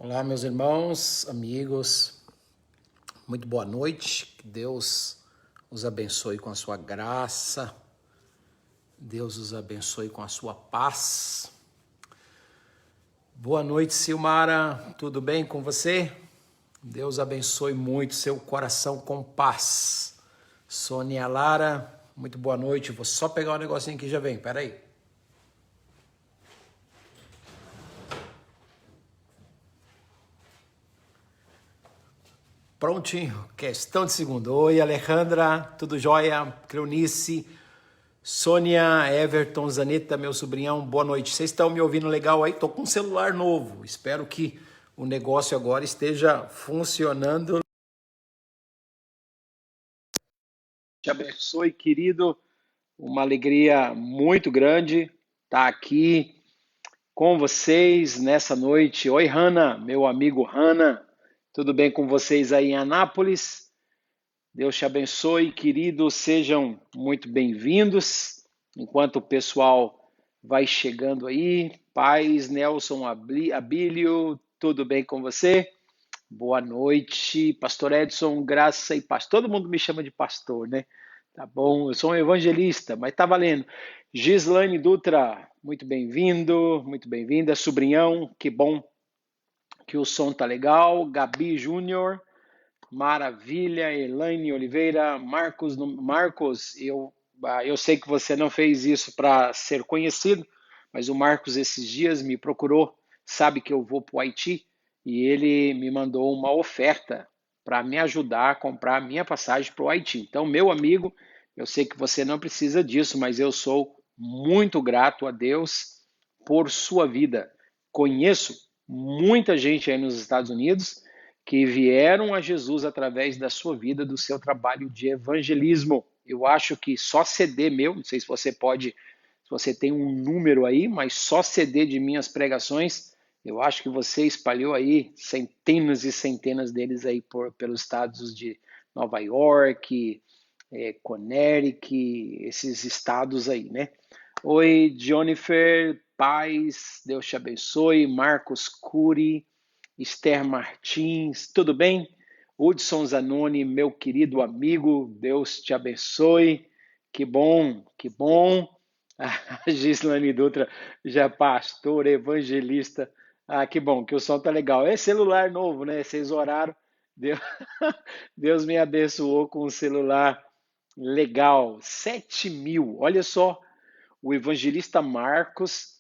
Olá, meus irmãos, amigos, muito boa noite. Que Deus os abençoe com a sua graça, Deus os abençoe com a sua paz. Boa noite, Silmara, tudo bem com você? Deus abençoe muito seu coração com paz. Sônia Lara, muito boa noite. Vou só pegar um negocinho aqui e já vem, peraí. Prontinho, questão de segundo. Oi, Alejandra, tudo jóia? Cleonice, Sônia, Everton, Zaneta, meu sobrinhão, boa noite. Vocês estão me ouvindo legal aí? Tô com um celular novo. Espero que o negócio agora esteja funcionando. Te abençoe, querido. Uma alegria muito grande estar aqui com vocês nessa noite. Oi, Hanna, meu amigo Hanna. Tudo bem com vocês aí em Anápolis? Deus te abençoe, queridos, sejam muito bem-vindos. Enquanto o pessoal vai chegando aí, Paz, Nelson, Abílio, tudo bem com você? Boa noite, Pastor Edson, graça e paz. Todo mundo me chama de pastor, né? Tá bom, eu sou um evangelista, mas tá valendo. Gislaine Dutra, muito bem-vindo, muito bem-vinda. Sobrinhão, que bom que o som tá legal. Gabi Júnior, maravilha, Elaine Oliveira, Marcos, eu sei que você não fez isso para ser conhecido, mas o Marcos esses dias me procurou, sabe que eu vou para o Haiti e ele me mandou uma oferta para me ajudar a comprar a minha passagem para o Haiti. Então, meu amigo, eu sei que você não precisa disso, mas eu sou muito grato a Deus por sua vida. Conheço muita gente aí nos Estados Unidos que vieram a Jesus através da sua vida, do seu trabalho de evangelismo. Eu acho que só CD meu, não sei se você pode, se você tem um número aí, mas só CD de minhas pregações, eu acho que você espalhou aí centenas e centenas deles aí pelos estados de Nova York, Connecticut, esses estados aí, né? Oi, Jennifer, paz, Deus te abençoe. Marcos Cury, Esther Martins, tudo bem? Hudson Zanoni, meu querido amigo, Deus te abençoe. Que bom, que bom. A Gislane Dutra, já pastor, evangelista. Ah, que bom, que o som tá legal. É celular novo, né? Vocês oraram. Deus, Deus me abençoou com um celular legal. 7.000, olha só. O evangelista Marcos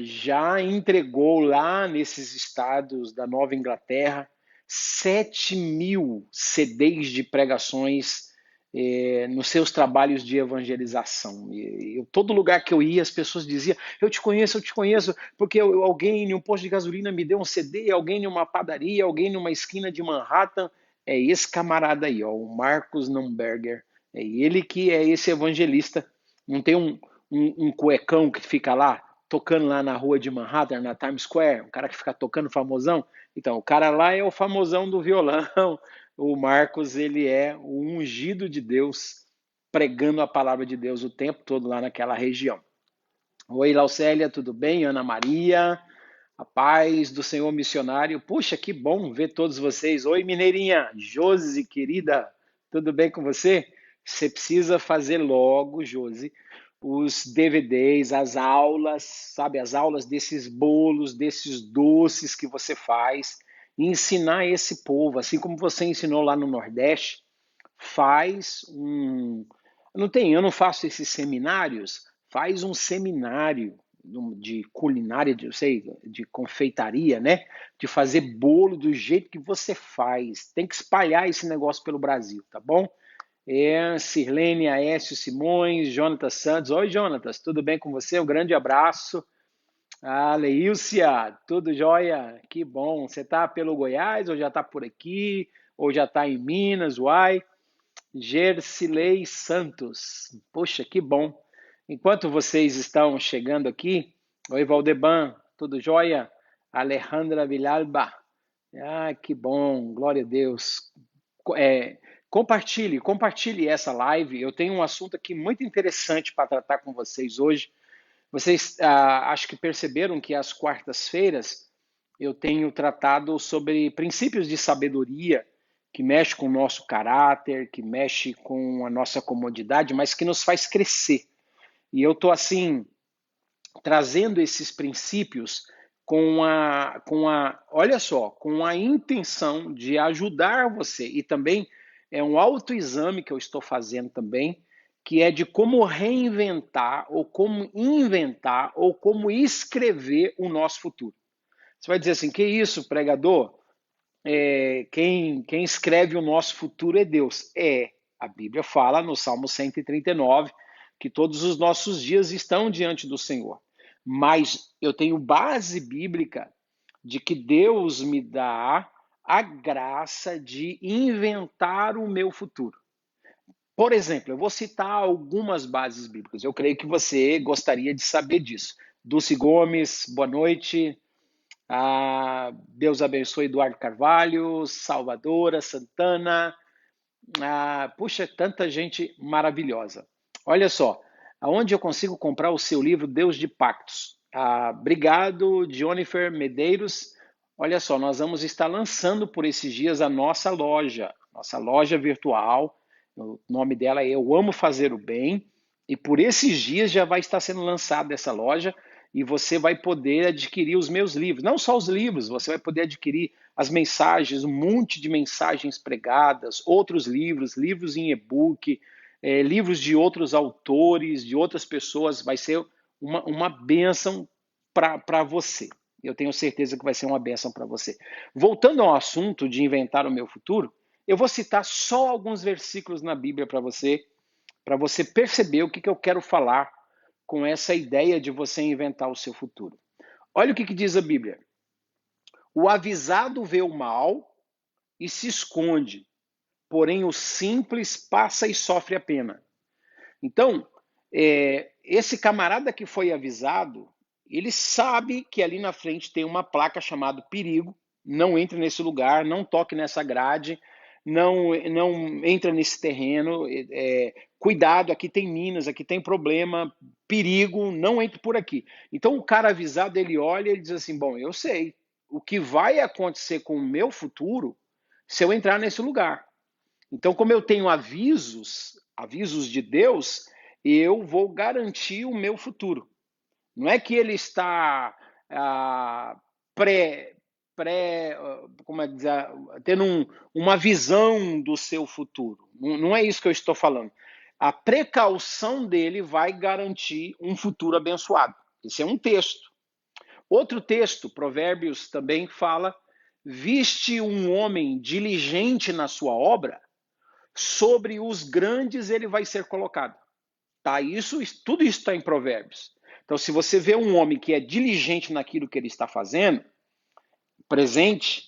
já entregou lá nesses estados da Nova Inglaterra 7.000 CDs de pregações nos seus trabalhos de evangelização. Todo lugar que eu ia, as pessoas diziam: eu te conheço, porque alguém em um posto de gasolina me deu um CD, alguém em uma padaria, alguém numa esquina de Manhattan. É esse camarada aí, ó, o Marcos Numberger. É ele que é esse evangelista. Não tem um cuecão que fica lá, tocando lá na rua de Manhattan, na Times Square, um cara que fica tocando famosão. Então, o cara lá é o famosão do violão. O Marcos, ele é o ungido de Deus, pregando a palavra de Deus o tempo todo lá naquela região. Oi, Laucélia, tudo bem? Ana Maria, a paz do Senhor missionário. Puxa, que bom ver todos vocês. Oi, Mineirinha, Josi, querida, tudo bem com você? Você precisa fazer logo, Josi, os DVDs, as aulas, sabe, as aulas desses bolos, desses doces que você faz, e ensinar esse povo, assim como você ensinou lá no Nordeste, faz um. Eu não faço esses seminários, faz um seminário de culinária, de, eu sei, de confeitaria, né? De fazer bolo do jeito que você faz. Tem que espalhar esse negócio pelo Brasil, tá bom? Sirlene, Aécio Simões, Jonatas Santos. Oi, Jonatas, tudo bem com você? Um grande abraço. Leílcia, tudo jóia? Que bom. Você está pelo Goiás ou já está por aqui? Ou já está em Minas, uai? Gercilei Santos. Poxa, que bom. Enquanto vocês estão chegando aqui, oi, Valdeban, tudo jóia? Alejandra Villalba. Que bom, glória a Deus. Compartilhe essa live. Eu tenho um assunto aqui muito interessante para tratar com vocês hoje. Vocês acho que perceberam que às quartas-feiras eu tenho tratado sobre princípios de sabedoria que mexe com o nosso caráter, que mexe com a nossa comodidade, mas que nos faz crescer. E eu estou assim trazendo esses princípios olha só, com a intenção de ajudar você. E também é um autoexame que eu estou fazendo também, que é de como reinventar, ou como inventar, ou como escrever o nosso futuro. Você vai dizer assim, que isso, pregador? Quem escreve o nosso futuro é Deus. A Bíblia fala no Salmo 139 que todos os nossos dias estão diante do Senhor. Mas eu tenho base bíblica de que Deus me dá a graça de inventar o meu futuro. Por exemplo, eu vou citar algumas bases bíblicas. Eu creio que você gostaria de saber disso. Dulce Gomes, boa noite. Deus abençoe Eduardo Carvalho, Salvadora, Santana. Puxa, tanta gente maravilhosa. Olha só, aonde eu consigo comprar o seu livro Deus de Pactos? Obrigado, Jennifer Medeiros. Olha só, nós vamos estar lançando por esses dias a nossa loja virtual. O nome dela é Eu Amo Fazer o Bem. E por esses dias já vai estar sendo lançada essa loja e você vai poder adquirir os meus livros. Não só os livros, você vai poder adquirir as mensagens, um monte de mensagens pregadas, outros livros, livros em e-book, livros de outros autores, de outras pessoas. Vai ser uma bênção para você. Eu tenho certeza que vai ser uma bênção para você. Voltando ao assunto de inventar o meu futuro, eu vou citar só alguns versículos na Bíblia para você perceber o que eu quero falar com essa ideia de você inventar o seu futuro. Olha o que diz a Bíblia. O avisado vê o mal e se esconde, porém o simples passa e sofre a pena. Então, esse camarada que foi avisado, ele sabe que ali na frente tem uma placa chamada perigo, não entre nesse lugar, não toque nessa grade, não entra nesse terreno, cuidado, aqui tem minas, aqui tem problema, perigo, não entre por aqui. Então o cara avisado, ele olha e diz assim, bom, eu sei o que vai acontecer com o meu futuro se eu entrar nesse lugar. Então, como eu tenho avisos de Deus, eu vou garantir o meu futuro. Não é que ele está como é dizer, tendo uma visão do seu futuro. Não é isso que eu estou falando. A precaução dele vai garantir um futuro abençoado. Esse é um texto. Outro texto, Provérbios também fala: viste um homem diligente na sua obra, sobre os grandes ele vai ser colocado. Tá? Tudo isso está em Provérbios. Então, se você vê um homem que é diligente naquilo que ele está fazendo, presente,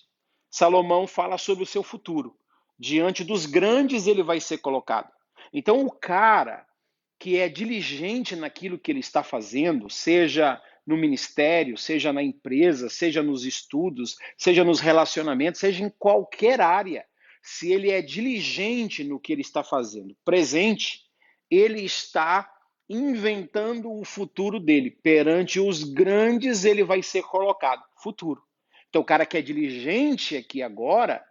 Salomão fala sobre o seu futuro. Diante dos grandes ele vai ser colocado. Então, o cara que é diligente naquilo que ele está fazendo, seja no ministério, seja na empresa, seja nos estudos, seja nos relacionamentos, seja em qualquer área, se ele é diligente no que ele está fazendo, presente, ele está inventando o futuro dele. Perante os grandes, ele vai ser colocado. Futuro. Então, o cara que é diligente aqui agora,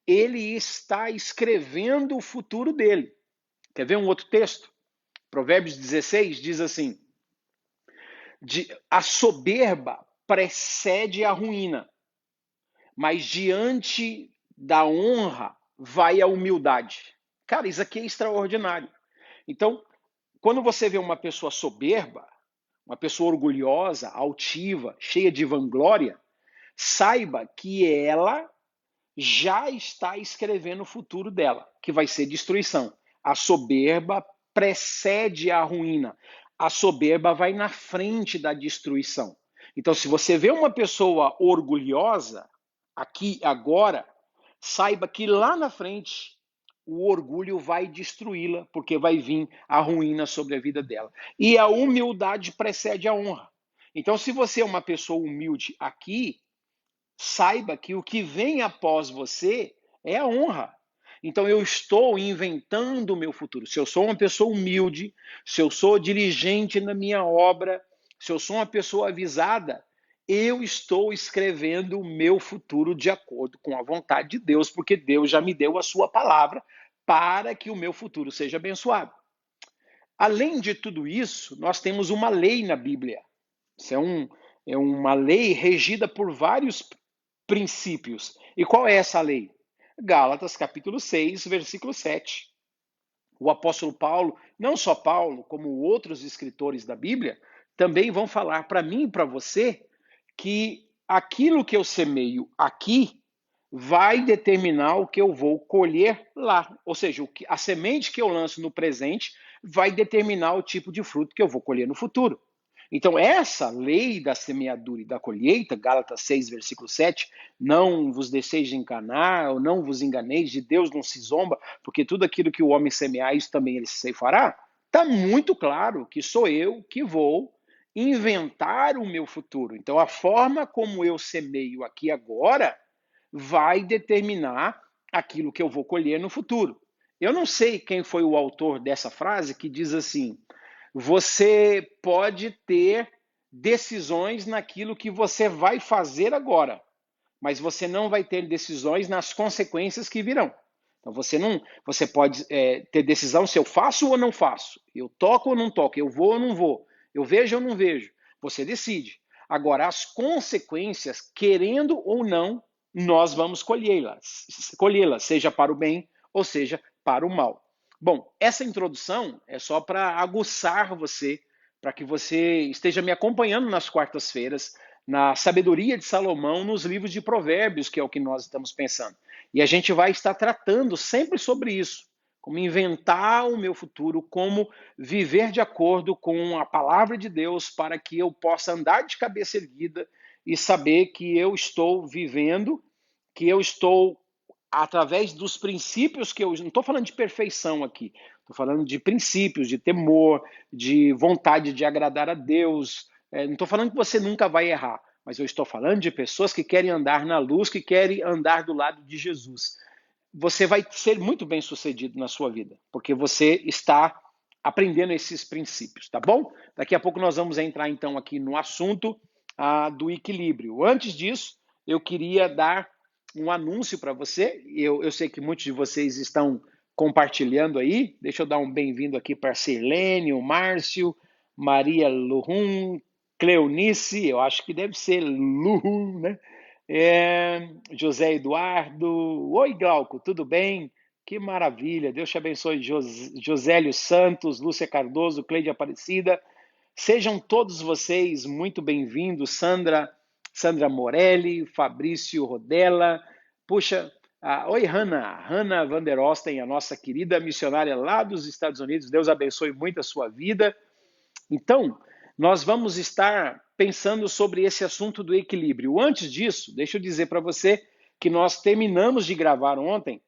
ele está escrevendo o futuro dele. Quer ver um outro texto? Provérbios 16 diz assim: a soberba precede a ruína, mas diante da honra vai a humildade. Cara, isso aqui é extraordinário. Então, quando você vê uma pessoa soberba, uma pessoa orgulhosa, altiva, cheia de vanglória, saiba que ela já está escrevendo o futuro dela, que vai ser destruição. A soberba precede a ruína. A soberba vai na frente da destruição. Então, se você vê uma pessoa orgulhosa, aqui, agora, saiba que lá na frente o orgulho vai destruí-la, porque vai vir a ruína sobre a vida dela. E a humildade precede a honra. Então, se você é uma pessoa humilde aqui, saiba que o que vem após você é a honra. Então eu estou inventando o meu futuro. Se eu sou uma pessoa humilde, se eu sou diligente na minha obra, se eu sou uma pessoa avisada, eu estou escrevendo o meu futuro de acordo com a vontade de Deus, porque Deus já me deu a sua palavra para que o meu futuro seja abençoado. Além de tudo isso, nós temos uma lei na Bíblia. Isso é uma lei regida por vários princípios. E qual é essa lei? Gálatas capítulo 6, versículo 7. O apóstolo Paulo, não só Paulo, como outros escritores da Bíblia, também vão falar para mim e para você que aquilo que eu semeio aqui vai determinar o que eu vou colher lá. Ou seja, a semente que eu lanço no presente vai determinar o tipo de fruto que eu vou colher no futuro. Então, essa lei da semeadura e da colheita, Gálatas 6, versículo 7, não vos deixeis de enganar, ou não vos enganeis, de Deus não se zomba, porque tudo aquilo que o homem semear, isso também ele ceifará. Está muito claro que sou eu que vou inventar o meu futuro. Então, a forma como eu semeio aqui agora vai determinar aquilo que eu vou colher no futuro. Eu não sei quem foi o autor dessa frase que diz assim: você pode ter decisões naquilo que você vai fazer agora, mas você não vai ter decisões nas consequências que virão. Então você pode ter decisão se eu faço ou não faço, eu toco ou não toco, eu vou ou não vou, eu vejo ou não vejo. Você decide. Agora, as consequências, querendo ou não, nós vamos colhê-las, seja para o bem ou seja para o mal. Bom, essa introdução é só para aguçar você, para que você esteja me acompanhando nas quartas-feiras, na sabedoria de Salomão, nos livros de Provérbios, que é o que nós estamos pensando. E a gente vai estar tratando sempre sobre isso, como inventar o meu futuro, como viver de acordo com a palavra de Deus para que eu possa andar de cabeça erguida e saber que eu estou vivendo, que eu estou através dos princípios que eu não estou falando de perfeição aqui, estou falando de princípios, de temor, de vontade de agradar a Deus. Não estou falando que você nunca vai errar, mas eu estou falando de pessoas que querem andar na luz, que querem andar do lado de Jesus. Você vai ser muito bem sucedido na sua vida, porque você está aprendendo esses princípios, tá bom? Daqui a pouco nós vamos entrar então aqui no assunto do equilíbrio. Antes disso, eu queria dar um anúncio para você. Eu sei que muitos de vocês estão compartilhando aí. Deixa eu dar um bem-vindo aqui para Sirlene, o Márcio, Maria Lurum, Cleonice, eu acho que deve ser Lurum, né? José Eduardo. Oi, Glauco, tudo bem? Que maravilha. Deus te abençoe. Josélio Santos, Lúcia Cardoso, Cleide Aparecida. Sejam todos vocês muito bem-vindos. Sandra Morelli, Fabrício Rodella. Puxa, oi, Hannah Van der Osten, a nossa querida missionária lá dos Estados Unidos. Deus abençoe muito a sua vida. Então, nós vamos estar pensando sobre esse assunto do equilíbrio. Antes disso, deixa eu dizer para você que nós terminamos de gravar ontem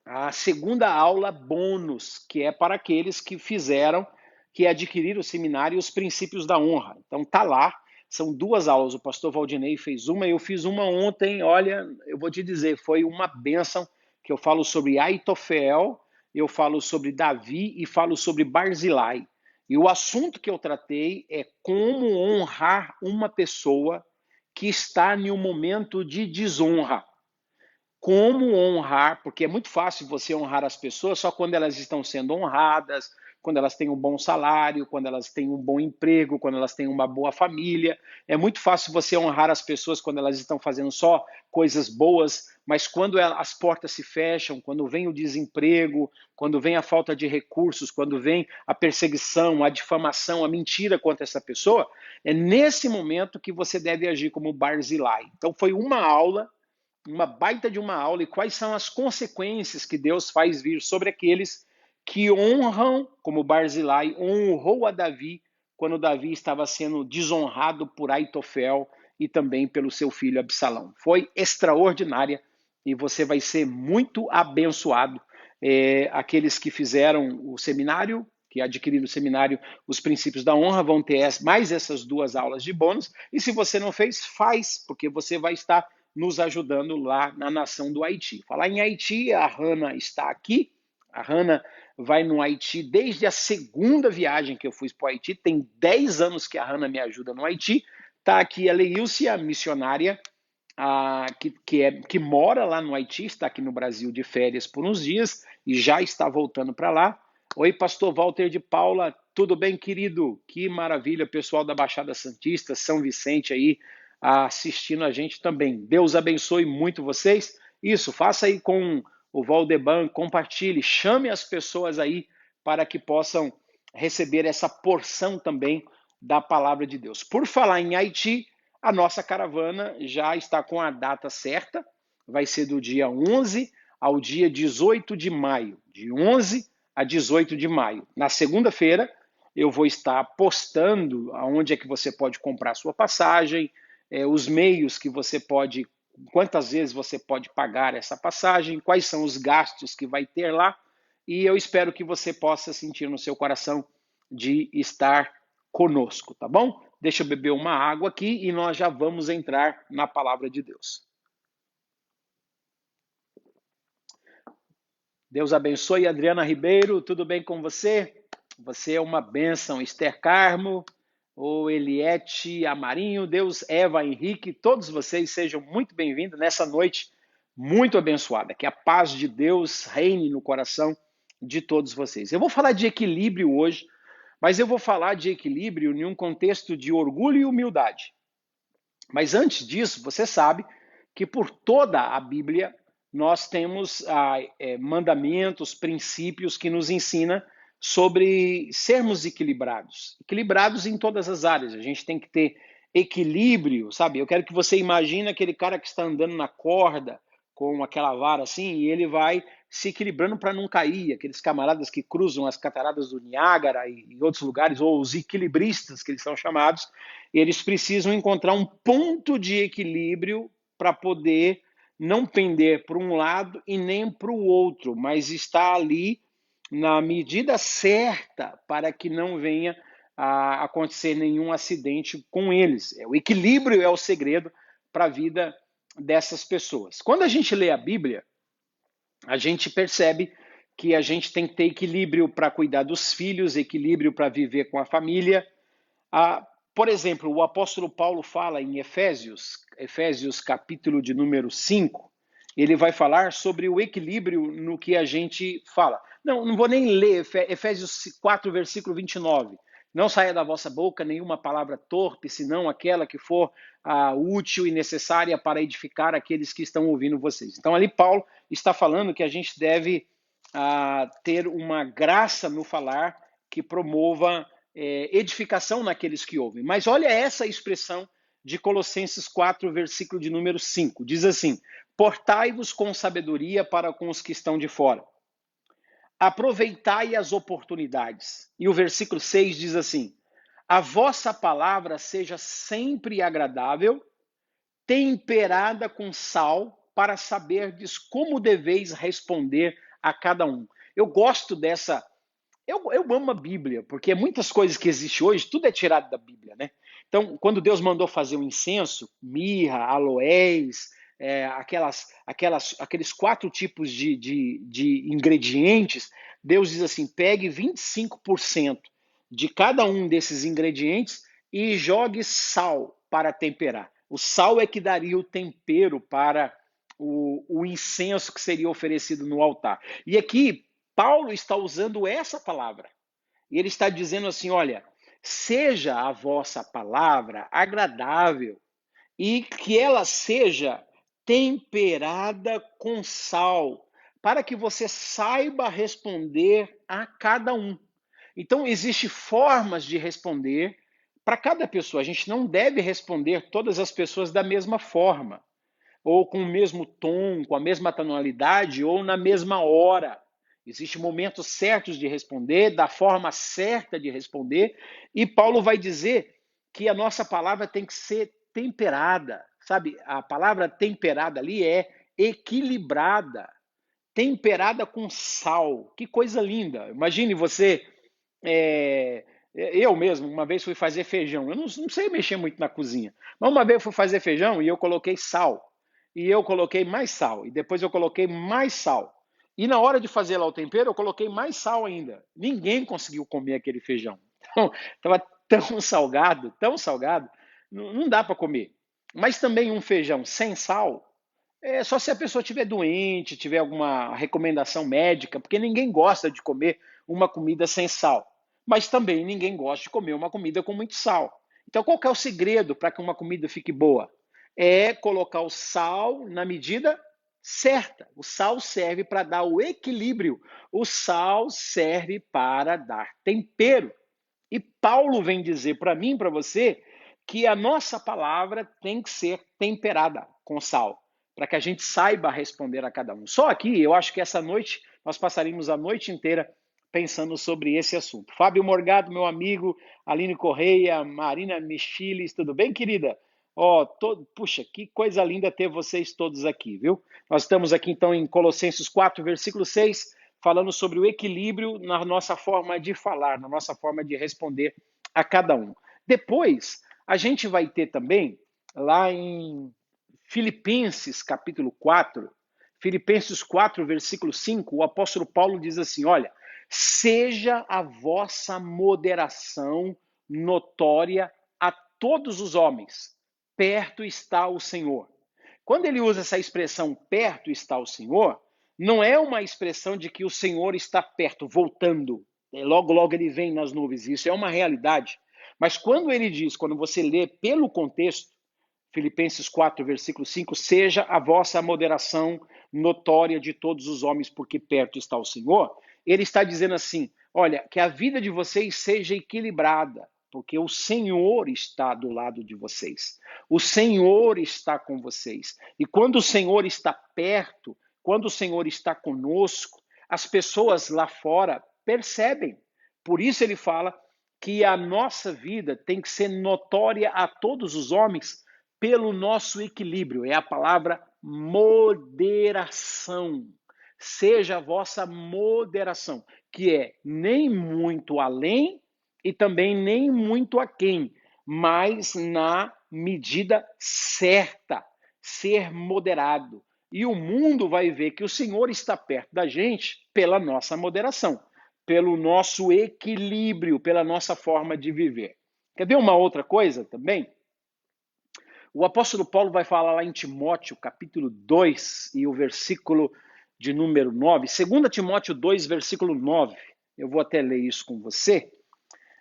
a segunda aula bônus, que é para aqueles que adquiriram o seminário Os Princípios da Honra. Então tá lá, são 2 aulas, o pastor Valdinei fez uma, eu fiz uma ontem, olha, eu vou te dizer, foi uma bênção, que eu falo sobre Aitofel, eu falo sobre Davi e falo sobre Barzilai. E o assunto que eu tratei é como honrar uma pessoa que está em um momento de desonra. Como honrar, porque é muito fácil você honrar as pessoas só quando elas estão sendo honradas, quando elas têm um bom salário, quando elas têm um bom emprego, quando elas têm uma boa família. É muito fácil você honrar as pessoas quando elas estão fazendo só coisas boas, mas quando as portas se fecham, quando vem o desemprego, quando vem a falta de recursos, quando vem a perseguição, a difamação, a mentira contra essa pessoa, é nesse momento que você deve agir como Barzilai. Então foi uma baita de uma aula, e quais são as consequências que Deus faz vir sobre aqueles que honram, como Barzilai honrou a Davi quando Davi estava sendo desonrado por Aitofel e também pelo seu filho Absalão. Foi extraordinária e você vai ser muito abençoado. Aqueles que fizeram o seminário, que adquiriram o seminário Os Princípios da Honra, vão ter mais essas 2 aulas de bônus, e se você não fez, faz, porque você vai estar nos ajudando lá na nação do Haiti. Falar em Haiti, a Hannah está aqui. A Hannah vai no Haiti desde a segunda viagem que eu fui para o Haiti. Tem 10 anos que a Hannah me ajuda no Haiti. Está aqui a Leilce, a missionária, que mora lá no Haiti, está aqui no Brasil de férias por uns dias e já está voltando para lá. Oi, pastor Walter de Paula, tudo bem, querido? Que maravilha, pessoal da Baixada Santista, São Vicente aí, assistindo a gente também. Deus abençoe muito vocês. Isso, faça aí com o Valdeban, compartilhe, chame as pessoas aí para que possam receber essa porção também da palavra de Deus. Por falar em Haiti, a nossa caravana já está com a data certa, vai ser do dia 11 ao dia 18 de maio, de 11 a 18 de maio. Na segunda-feira, eu vou estar postando aonde é que você pode comprar a sua passagem, os meios que você pode, quantas vezes você pode pagar essa passagem, quais são os gastos que vai ter lá, e eu espero que você possa sentir no seu coração de estar conosco, tá bom? Deixa eu beber uma água aqui e nós já vamos entrar na palavra de Deus. Deus abençoe, Adriana Ribeiro, tudo bem com você? Você é uma bênção, Esther Carmo, o Eliette Amarinho, Deus, Eva Henrique, todos vocês sejam muito bem-vindos nessa noite muito abençoada. Que a paz de Deus reine no coração de todos vocês. Eu vou falar de equilíbrio hoje, mas eu vou falar de equilíbrio em um contexto de orgulho e humildade. Mas antes disso, você sabe que por toda a Bíblia nós temos mandamentos, princípios que nos ensinam sobre sermos equilibrados. Equilibrados em todas as áreas. A gente tem que ter equilíbrio, sabe? Eu quero que você imagine aquele cara que está andando na corda com aquela vara assim e ele vai se equilibrando para não cair. Aqueles camaradas que cruzam as cataratas do Niágara e outros lugares, ou os equilibristas que eles são chamados, eles precisam encontrar um ponto de equilíbrio para poder não pender para um lado e nem para o outro, mas estar ali na medida certa para que não venha a acontecer nenhum acidente com eles. O equilíbrio é o segredo para a vida dessas pessoas. Quando a gente lê a Bíblia, a gente percebe que a gente tem que ter equilíbrio para cuidar dos filhos, equilíbrio para viver com a família. Por exemplo, o apóstolo Paulo fala em Efésios capítulo de número 5, ele vai falar sobre o equilíbrio no que a gente fala. Não vou nem ler Efésios 4, versículo 29. Não saia da vossa boca nenhuma palavra torpe, senão aquela que for útil e necessária para edificar aqueles que estão ouvindo vocês. Então, ali Paulo está falando que a gente deve ter uma graça no falar que promova edificação naqueles que ouvem. Mas olha essa expressão de Colossenses 4, versículo de número 5. Diz assim: portai-vos com sabedoria para com os que estão de fora. Aproveitai as oportunidades. E o versículo 6 diz assim: a vossa palavra seja sempre agradável, temperada com sal, para saberdes como deveis responder a cada um. Eu gosto dessa. Eu amo a Bíblia, porque muitas coisas que existem hoje, tudo é tirado da Bíblia, né? Então, quando Deus mandou fazer o incenso, mirra, aloés, aqueles 4 tipos de ingredientes, Deus diz assim: pegue 25% de cada um desses ingredientes e jogue sal para temperar. O sal é que daria o tempero para o incenso que seria oferecido no altar. E aqui, Paulo está usando essa palavra. E ele está dizendo assim: olha, seja a vossa palavra agradável e que ela seja temperada com sal, para que você saiba responder a cada um. Então, existem formas de responder para cada pessoa. A gente não deve responder todas as pessoas da mesma forma, ou com o mesmo tom, com a mesma tonalidade, ou na mesma hora. Existem momentos certos de responder, da forma certa de responder, e Paulo vai dizer que a nossa palavra tem que ser temperada, sabe? A palavra temperada ali é equilibrada, temperada com sal. Que coisa linda! Imagine você, eu mesmo, uma vez fui fazer feijão. Eu não sei mexer muito na cozinha, mas uma vez eu fui fazer feijão e eu coloquei sal. E eu coloquei mais sal. E depois eu coloquei mais sal. E na hora de fazer lá o tempero, eu coloquei mais sal ainda. Ninguém conseguiu comer aquele feijão. Então, estava tão salgado, não dá para comer. Mas também um feijão sem sal, é só se a pessoa estiver doente, tiver alguma recomendação médica, porque ninguém gosta de comer uma comida sem sal. Mas também ninguém gosta de comer uma comida com muito sal. Então, qual que é o segredo para que uma comida fique boa? É colocar o sal na medida certa. O sal serve para dar o equilíbrio. O sal serve para dar tempero. E Paulo vem dizer para mim, para você, que a nossa palavra tem que ser temperada com sal, para que a gente saiba responder a cada um. Só aqui, eu acho que essa noite nós passaríamos a noite inteira pensando sobre esse assunto. Fábio Morgado, meu amigo, Aline Correia, Marina Michiles, tudo bem, querida? Puxa, que coisa linda ter vocês todos aqui, viu? Nós estamos aqui então em Colossenses 4, versículo 6, falando sobre o equilíbrio na nossa forma de falar, na nossa forma de responder a cada um. Depois, a gente vai ter também, lá em Filipenses capítulo 4, Filipenses 4, versículo 5, o apóstolo Paulo diz assim, olha, seja a vossa moderação notória a todos os homens, perto está o Senhor. Quando ele usa essa expressão, perto está o Senhor, não é uma expressão de que o Senhor está perto, voltando. Logo, logo ele vem nas nuvens. Isso é uma realidade. Mas quando ele diz, quando você lê pelo contexto, Filipenses 4, versículo 5, seja a vossa moderação notória de todos os homens, porque perto está o Senhor, ele está dizendo assim, olha, que a vida de vocês seja equilibrada, porque o Senhor está do lado de vocês. O Senhor está com vocês. E quando o Senhor está perto, quando o Senhor está conosco, as pessoas lá fora percebem. Por isso ele fala que a nossa vida tem que ser notória a todos os homens pelo nosso equilíbrio. É a palavra moderação. Seja a vossa moderação, que é nem muito além e também nem muito aquém, mas na medida certa, ser moderado. E o mundo vai ver que o Senhor está perto da gente pela nossa moderação, pelo nosso equilíbrio, pela nossa forma de viver. Quer ver uma outra coisa também? O apóstolo Paulo vai falar lá em Timóteo, capítulo 2, e o versículo de número 9. 2 Timóteo 2, versículo 9. Eu vou até ler isso com você.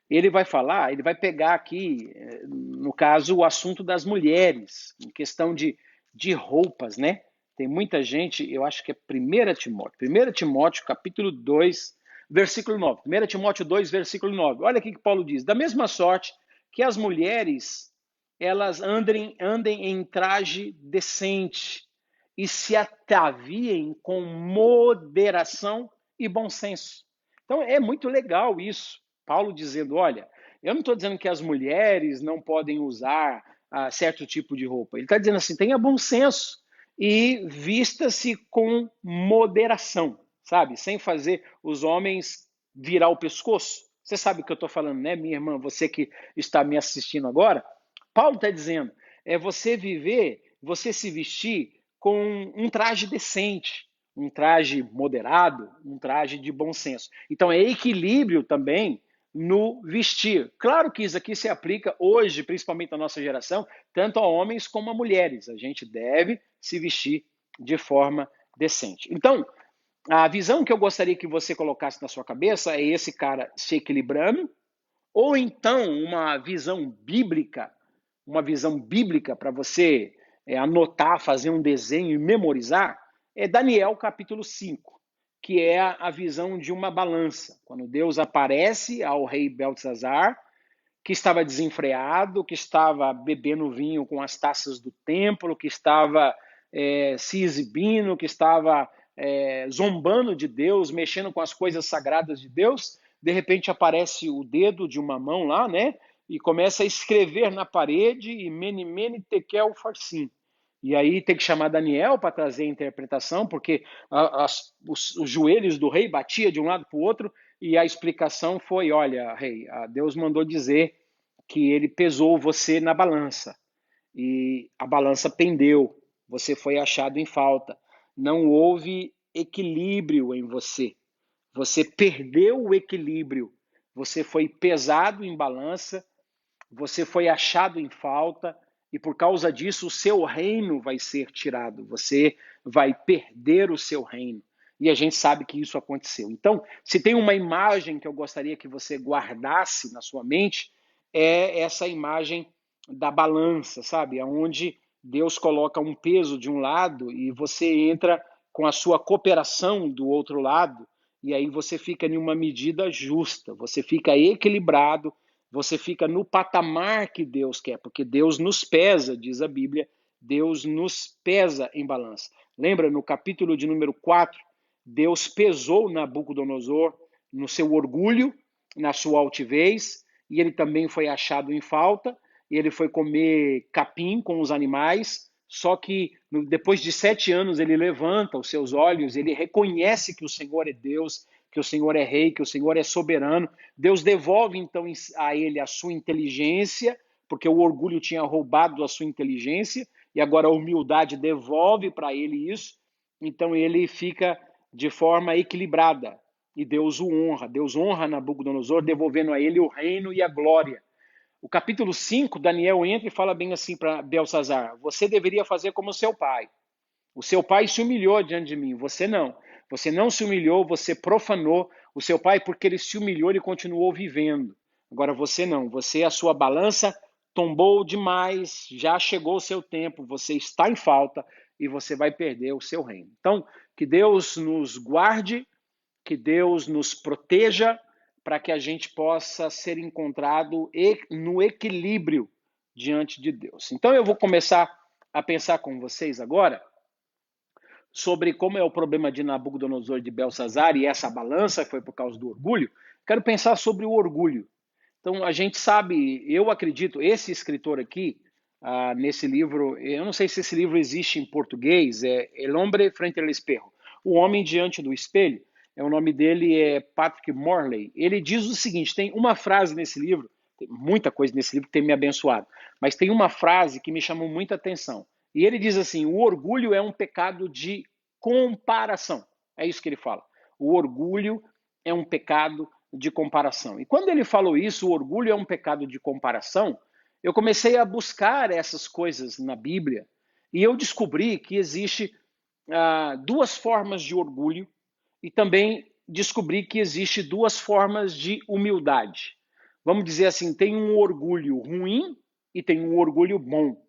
Ele vai falar, ele vai pegar aqui, no caso, o assunto das mulheres, em questão de roupas, né? Tem muita gente, eu acho que é 1 Timóteo. 1 Timóteo, capítulo 2, versículo 9. 1 Timóteo 2, versículo 9. Olha o que Paulo diz. Da mesma sorte que as mulheres, elas andem em traje decente e se ataviem com moderação e bom senso. Então é muito legal isso. Paulo dizendo, olha, eu não estou dizendo que as mulheres não podem usar certo tipo de roupa. Ele está dizendo assim, tenha bom senso e vista-se com moderação, sabe? Sem fazer os homens virar o pescoço. Você sabe o que eu estou falando, né, minha irmã? Você que está me assistindo agora. Paulo está dizendo, é você viver, você se vestir com um traje decente, um traje moderado, um traje de bom senso. Então é equilíbrio também no vestir. Claro que isso aqui se aplica hoje, principalmente na nossa geração, tanto a homens como a mulheres. A gente deve se vestir de forma decente. Então, a visão que eu gostaria que você colocasse na sua cabeça é esse cara se equilibrando, ou então uma visão bíblica para você anotar, fazer um desenho e memorizar, é Daniel capítulo 5, que é a visão de uma balança. Quando Deus aparece ao rei Beltesazar, que estava desenfreado, que estava bebendo vinho com as taças do templo, que estava se exibindo, que estava zombando de Deus, mexendo com as coisas sagradas de Deus, de repente aparece o dedo de uma mão lá, né? E começa a escrever na parede, e mene, mene, tekel, farsim. E aí tem que chamar Daniel para trazer a interpretação, porque os joelhos do rei batia de um lado para o outro, e a explicação foi, olha, rei, Deus mandou dizer que ele pesou você na balança, e a balança pendeu, você foi achado em falta. Não houve equilíbrio em você. Você perdeu o equilíbrio. Você foi pesado em balança, você foi achado em falta e por causa disso o seu reino vai ser tirado, você vai perder o seu reino. E a gente sabe que isso aconteceu. Então, se tem uma imagem que eu gostaria que você guardasse na sua mente, é essa imagem da balança, sabe? Onde Deus coloca um peso de um lado e você entra com a sua cooperação do outro lado, e aí você fica em uma medida justa, você fica equilibrado, você fica no patamar que Deus quer, porque Deus nos pesa, diz a Bíblia, Deus nos pesa em balança. Lembra, no capítulo de número 4, Deus pesou Nabucodonosor no seu orgulho, na sua altivez, e ele também foi achado em falta, e ele foi comer capim com os animais, só que depois de 7 anos ele levanta os seus olhos, ele reconhece que o Senhor é Deus, que o Senhor é rei, que o Senhor é soberano. Deus devolve então a ele a sua inteligência, porque o orgulho tinha roubado a sua inteligência, e agora a humildade devolve para ele isso. Então ele fica de forma equilibrada, e Deus o honra. Deus honra Nabucodonosor, devolvendo a ele o reino e a glória. O capítulo 5, Daniel entra e fala bem assim para Belsazar: você deveria fazer como seu pai. O seu pai se humilhou diante de mim, você não. Você não se humilhou, você profanou o seu pai porque ele se humilhou e continuou vivendo. Agora você não, a sua balança tombou demais, já chegou o seu tempo, você está em falta e você vai perder o seu reino. Então, que Deus nos guarde, que Deus nos proteja, para que a gente possa ser encontrado no equilíbrio diante de Deus. Então eu vou começar a pensar com vocês agora sobre como é o problema de Nabucodonosor de Belsazar e essa balança foi por causa do orgulho. Quero pensar sobre o orgulho. Então a gente sabe, eu acredito, esse escritor aqui, nesse livro, eu não sei se esse livro existe em português, é El Hombre Frente al Espejo, O Homem Diante do Espelho. O nome dele é Patrick Morley. Ele diz o seguinte, tem uma frase nesse livro, tem muita coisa nesse livro que tem me abençoado, mas tem uma frase que me chamou muita atenção. E ele diz assim, o orgulho é um pecado de comparação. É isso que ele fala. O orgulho é um pecado de comparação. E quando ele falou isso, o orgulho é um pecado de comparação, eu comecei a buscar essas coisas na Bíblia e eu descobri que existe duas formas de orgulho e também descobri que existe duas formas de humildade. Vamos dizer assim, tem um orgulho ruim e tem um orgulho bom.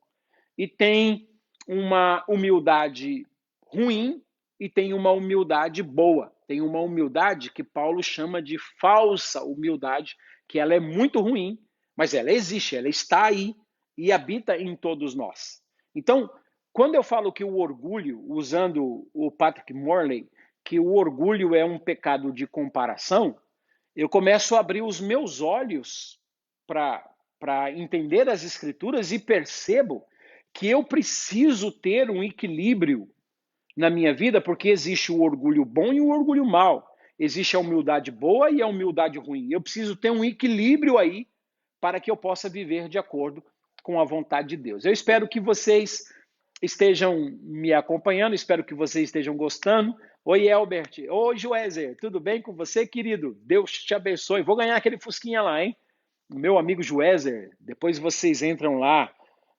E tem uma humildade ruim e tem uma humildade boa. Tem uma humildade que Paulo chama de falsa humildade, que ela é muito ruim, mas ela existe, ela está aí e habita em todos nós. Então, quando eu falo que o orgulho, usando o Patrick Morley, que o orgulho é um pecado de comparação, eu começo a abrir os meus olhos para entender as Escrituras e percebo que eu preciso ter um equilíbrio na minha vida, porque existe o orgulho bom e o orgulho mau. Existe a humildade boa e a humildade ruim. Eu preciso ter um equilíbrio aí para que eu possa viver de acordo com a vontade de Deus. Eu espero que vocês estejam me acompanhando, espero que vocês estejam gostando. Oi, Elbert. Oi, Joézer. Tudo bem com você, querido? Deus te abençoe. Vou ganhar aquele fusquinha lá, hein? O meu amigo Joézer. Depois vocês entram lá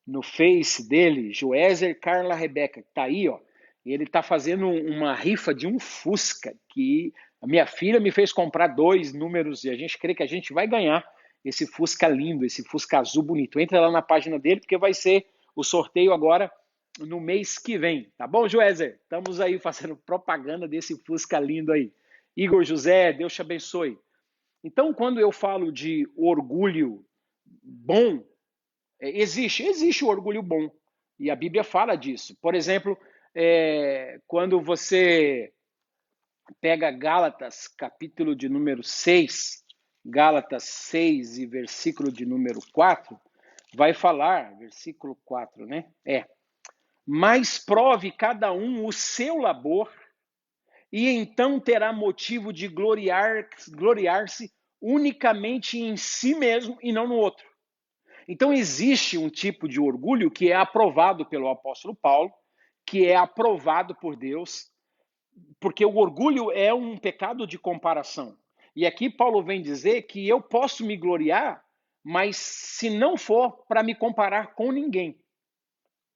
no Face dele, Joézer Carla Rebeca, que tá aí, ó. E ele tá fazendo uma rifa de um Fusca, que a minha filha me fez comprar 2 números e a gente crê que a gente vai ganhar esse Fusca lindo, esse Fusca azul bonito. Entra lá na página dele, porque vai ser o sorteio agora no mês que vem. Tá bom, Joézer? Estamos aí fazendo propaganda desse Fusca lindo aí. Igor José, Deus te abençoe. Então, quando eu falo de orgulho bom, existe o orgulho bom. E a Bíblia fala disso. Por exemplo, quando você pega Gálatas, capítulo de número 6, Gálatas 6 e versículo de número 4, vai falar, versículo 4, né? Mas prove cada um o seu labor, e então terá motivo de gloriar-se unicamente em si mesmo e não no outro. Então existe um tipo de orgulho que é aprovado pelo apóstolo Paulo, que é aprovado por Deus, porque o orgulho é um pecado de comparação. E aqui Paulo vem dizer que eu posso me gloriar, mas se não for para me comparar com ninguém.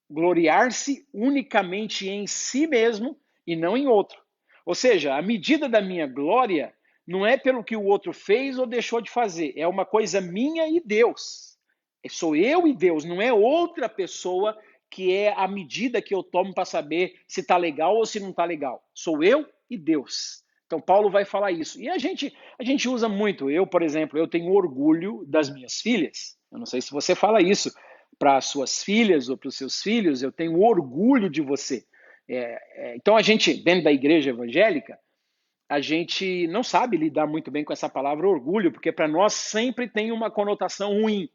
Gloriar-se unicamente em si mesmo e não em outro. Ou seja, a medida da minha glória não é pelo que o outro fez ou deixou de fazer, é uma coisa minha e Deus. Sou eu e Deus, não é outra pessoa que é a medida que eu tomo para saber se está legal ou se não está legal. Sou eu e Deus. Então Paulo vai falar isso. E a gente usa muito. Eu, por exemplo, eu tenho orgulho das minhas filhas. Eu não sei se você fala isso para as suas filhas ou para os seus filhos. Eu tenho orgulho de você. Então a gente, dentro da igreja evangélica, a gente não sabe lidar muito bem com essa palavra orgulho, porque para nós sempre tem uma conotação ruim.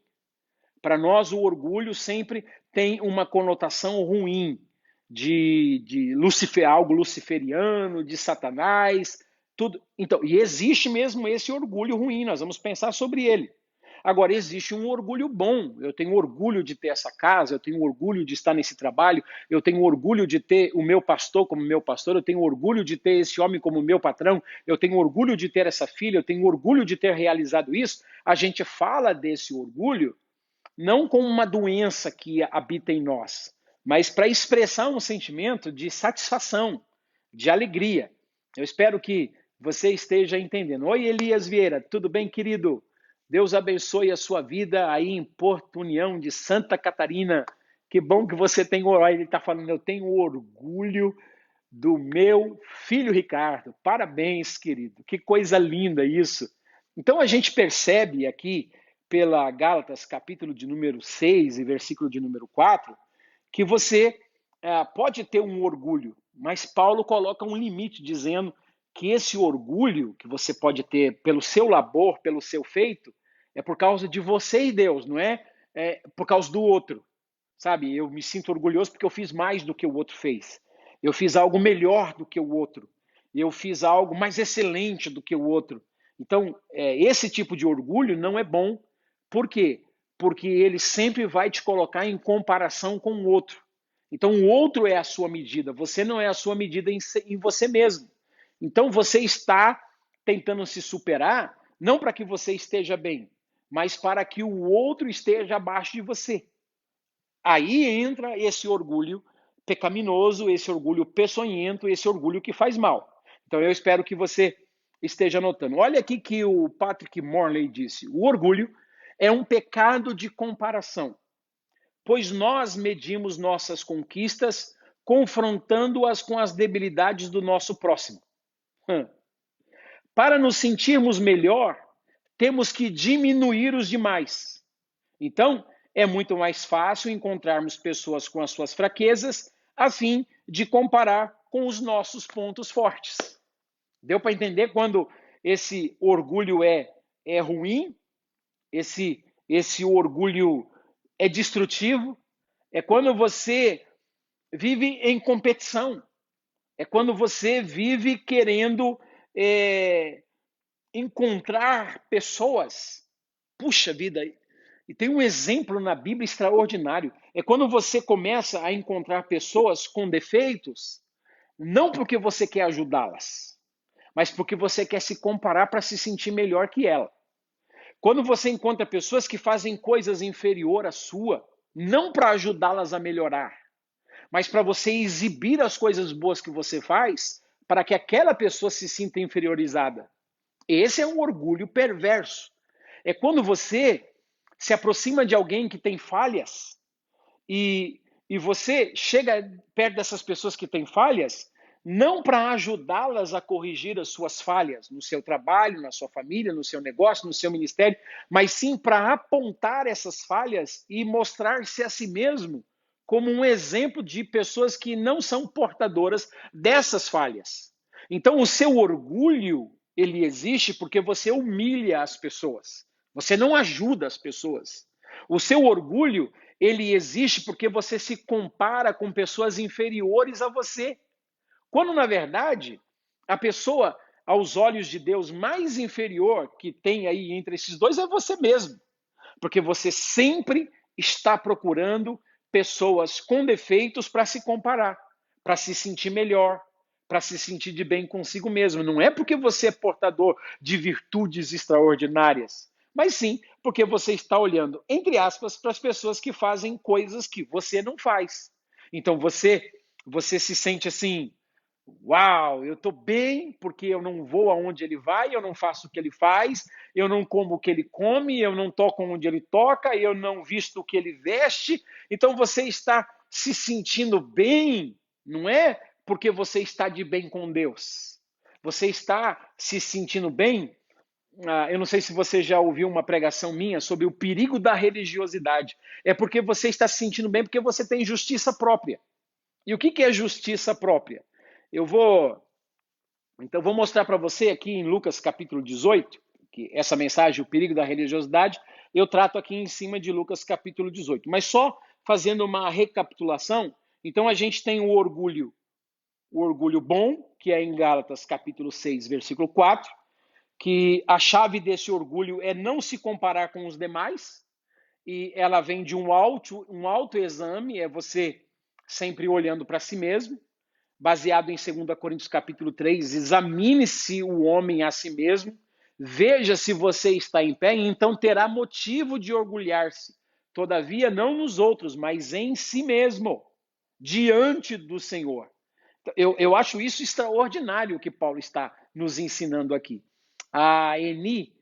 Para nós, o orgulho sempre tem uma conotação ruim de Lucifer, algo luciferiano, de Satanás, tudo. Então, e existe mesmo esse orgulho ruim, nós vamos pensar sobre ele. Agora, existe um orgulho bom. Eu tenho orgulho de ter essa casa, eu tenho orgulho de estar nesse trabalho, eu tenho orgulho de ter o meu pastor como meu pastor, eu tenho orgulho de ter esse homem como meu patrão, eu tenho orgulho de ter essa filha, eu tenho orgulho de ter realizado isso. A gente fala desse orgulho não como uma doença que habita em nós, mas para expressar um sentimento de satisfação, de alegria. Eu espero que você esteja entendendo. Oi, Elias Vieira, tudo bem, querido? Deus abençoe a sua vida aí em Porto União de Santa Catarina. Que bom que você tem orgulho. Ele está falando, eu tenho orgulho do meu filho Ricardo. Parabéns, querido. Que coisa linda isso. Então a gente percebe aqui pela Gálatas, capítulo de número 6 e versículo de número 4, que você pode ter um orgulho, mas Paulo coloca um limite dizendo que esse orgulho que você pode ter pelo seu labor, pelo seu feito, é por causa de você e Deus, não é por causa do outro. Sabe, eu me sinto orgulhoso porque eu fiz mais do que o outro fez. Eu fiz algo melhor do que o outro. Eu fiz algo mais excelente do que o outro. Então, esse tipo de orgulho não é bom. Por quê? Porque ele sempre vai te colocar em comparação com o outro. Então, o outro é a sua medida. Você não é a sua medida em você mesmo. Então, você está tentando se superar, não para que você esteja bem, mas para que o outro esteja abaixo de você. Aí entra esse orgulho pecaminoso, esse orgulho peçonhento, esse orgulho que faz mal. Então eu espero que você esteja notando. Olha aqui que o Patrick Morley disse: o orgulho é um pecado de comparação, pois nós medimos nossas conquistas confrontando-as com as debilidades do nosso próximo. Para nos sentirmos melhor, temos que diminuir os demais. Então, é muito mais fácil encontrarmos pessoas com as suas fraquezas a fim de comparar com os nossos pontos fortes. Deu para entender quando esse orgulho é ruim? Esse orgulho é destrutivo? É quando você vive em competição. É quando você vive querendo encontrar pessoas. Puxa vida, e tem um exemplo na Bíblia extraordinário. É quando você começa a encontrar pessoas com defeitos, não porque você quer ajudá-las, mas porque você quer se comparar para se sentir melhor que ela. Quando você encontra pessoas que fazem coisas inferior à sua, não para ajudá-las a melhorar, mas para você exibir as coisas boas que você faz, para que aquela pessoa se sinta inferiorizada. Esse é um orgulho perverso. É quando você se aproxima de alguém que tem falhas e você chega perto dessas pessoas que têm falhas, não para ajudá-las a corrigir as suas falhas no seu trabalho, na sua família, no seu negócio, no seu ministério, mas sim para apontar essas falhas e mostrar-se a si mesmo como um exemplo de pessoas que não são portadoras dessas falhas. Então, o seu orgulho, ele existe porque você humilha as pessoas. Você não ajuda as pessoas. O seu orgulho, ele existe porque você se compara com pessoas inferiores a você. Quando, na verdade, a pessoa, aos olhos de Deus, mais inferior que tem aí entre esses dois é você mesmo. Porque você sempre está procurando pessoas com defeitos para se comparar, para se sentir melhor, para se sentir de bem consigo mesmo. Não é porque você é portador de virtudes extraordinárias, mas sim porque você está olhando, entre aspas, para as pessoas que fazem coisas que você não faz. Então você se sente assim, uau, eu estou bem porque eu não vou aonde ele vai, eu não faço o que ele faz, eu não como o que ele come, eu não toco onde ele toca, eu não visto o que ele veste. Então você está se sentindo bem, não é porque você está de bem com Deus. Você está se sentindo bem. Eu não sei se você já ouviu uma pregação minha sobre o perigo da religiosidade. É porque você está se sentindo bem porque você tem justiça própria. E o que é justiça própria? Eu vou Então, vou mostrar para você aqui em Lucas capítulo 18, que essa mensagem, o perigo da religiosidade, eu trato aqui em cima de Lucas capítulo 18. Mas só fazendo uma recapitulação, então a gente tem o orgulho bom, que é em Gálatas capítulo 6, versículo 4, que a chave desse orgulho é não se comparar com os demais, e ela vem de um autoexame, é você sempre olhando para si mesmo, baseado em 2 Coríntios capítulo 3, examine-se o homem a si mesmo, veja se você está em pé, e então terá motivo de orgulhar-se. Todavia, não nos outros, mas em si mesmo, diante do Senhor. Eu acho isso extraordinário o que Paulo está nos ensinando aqui. A Eni,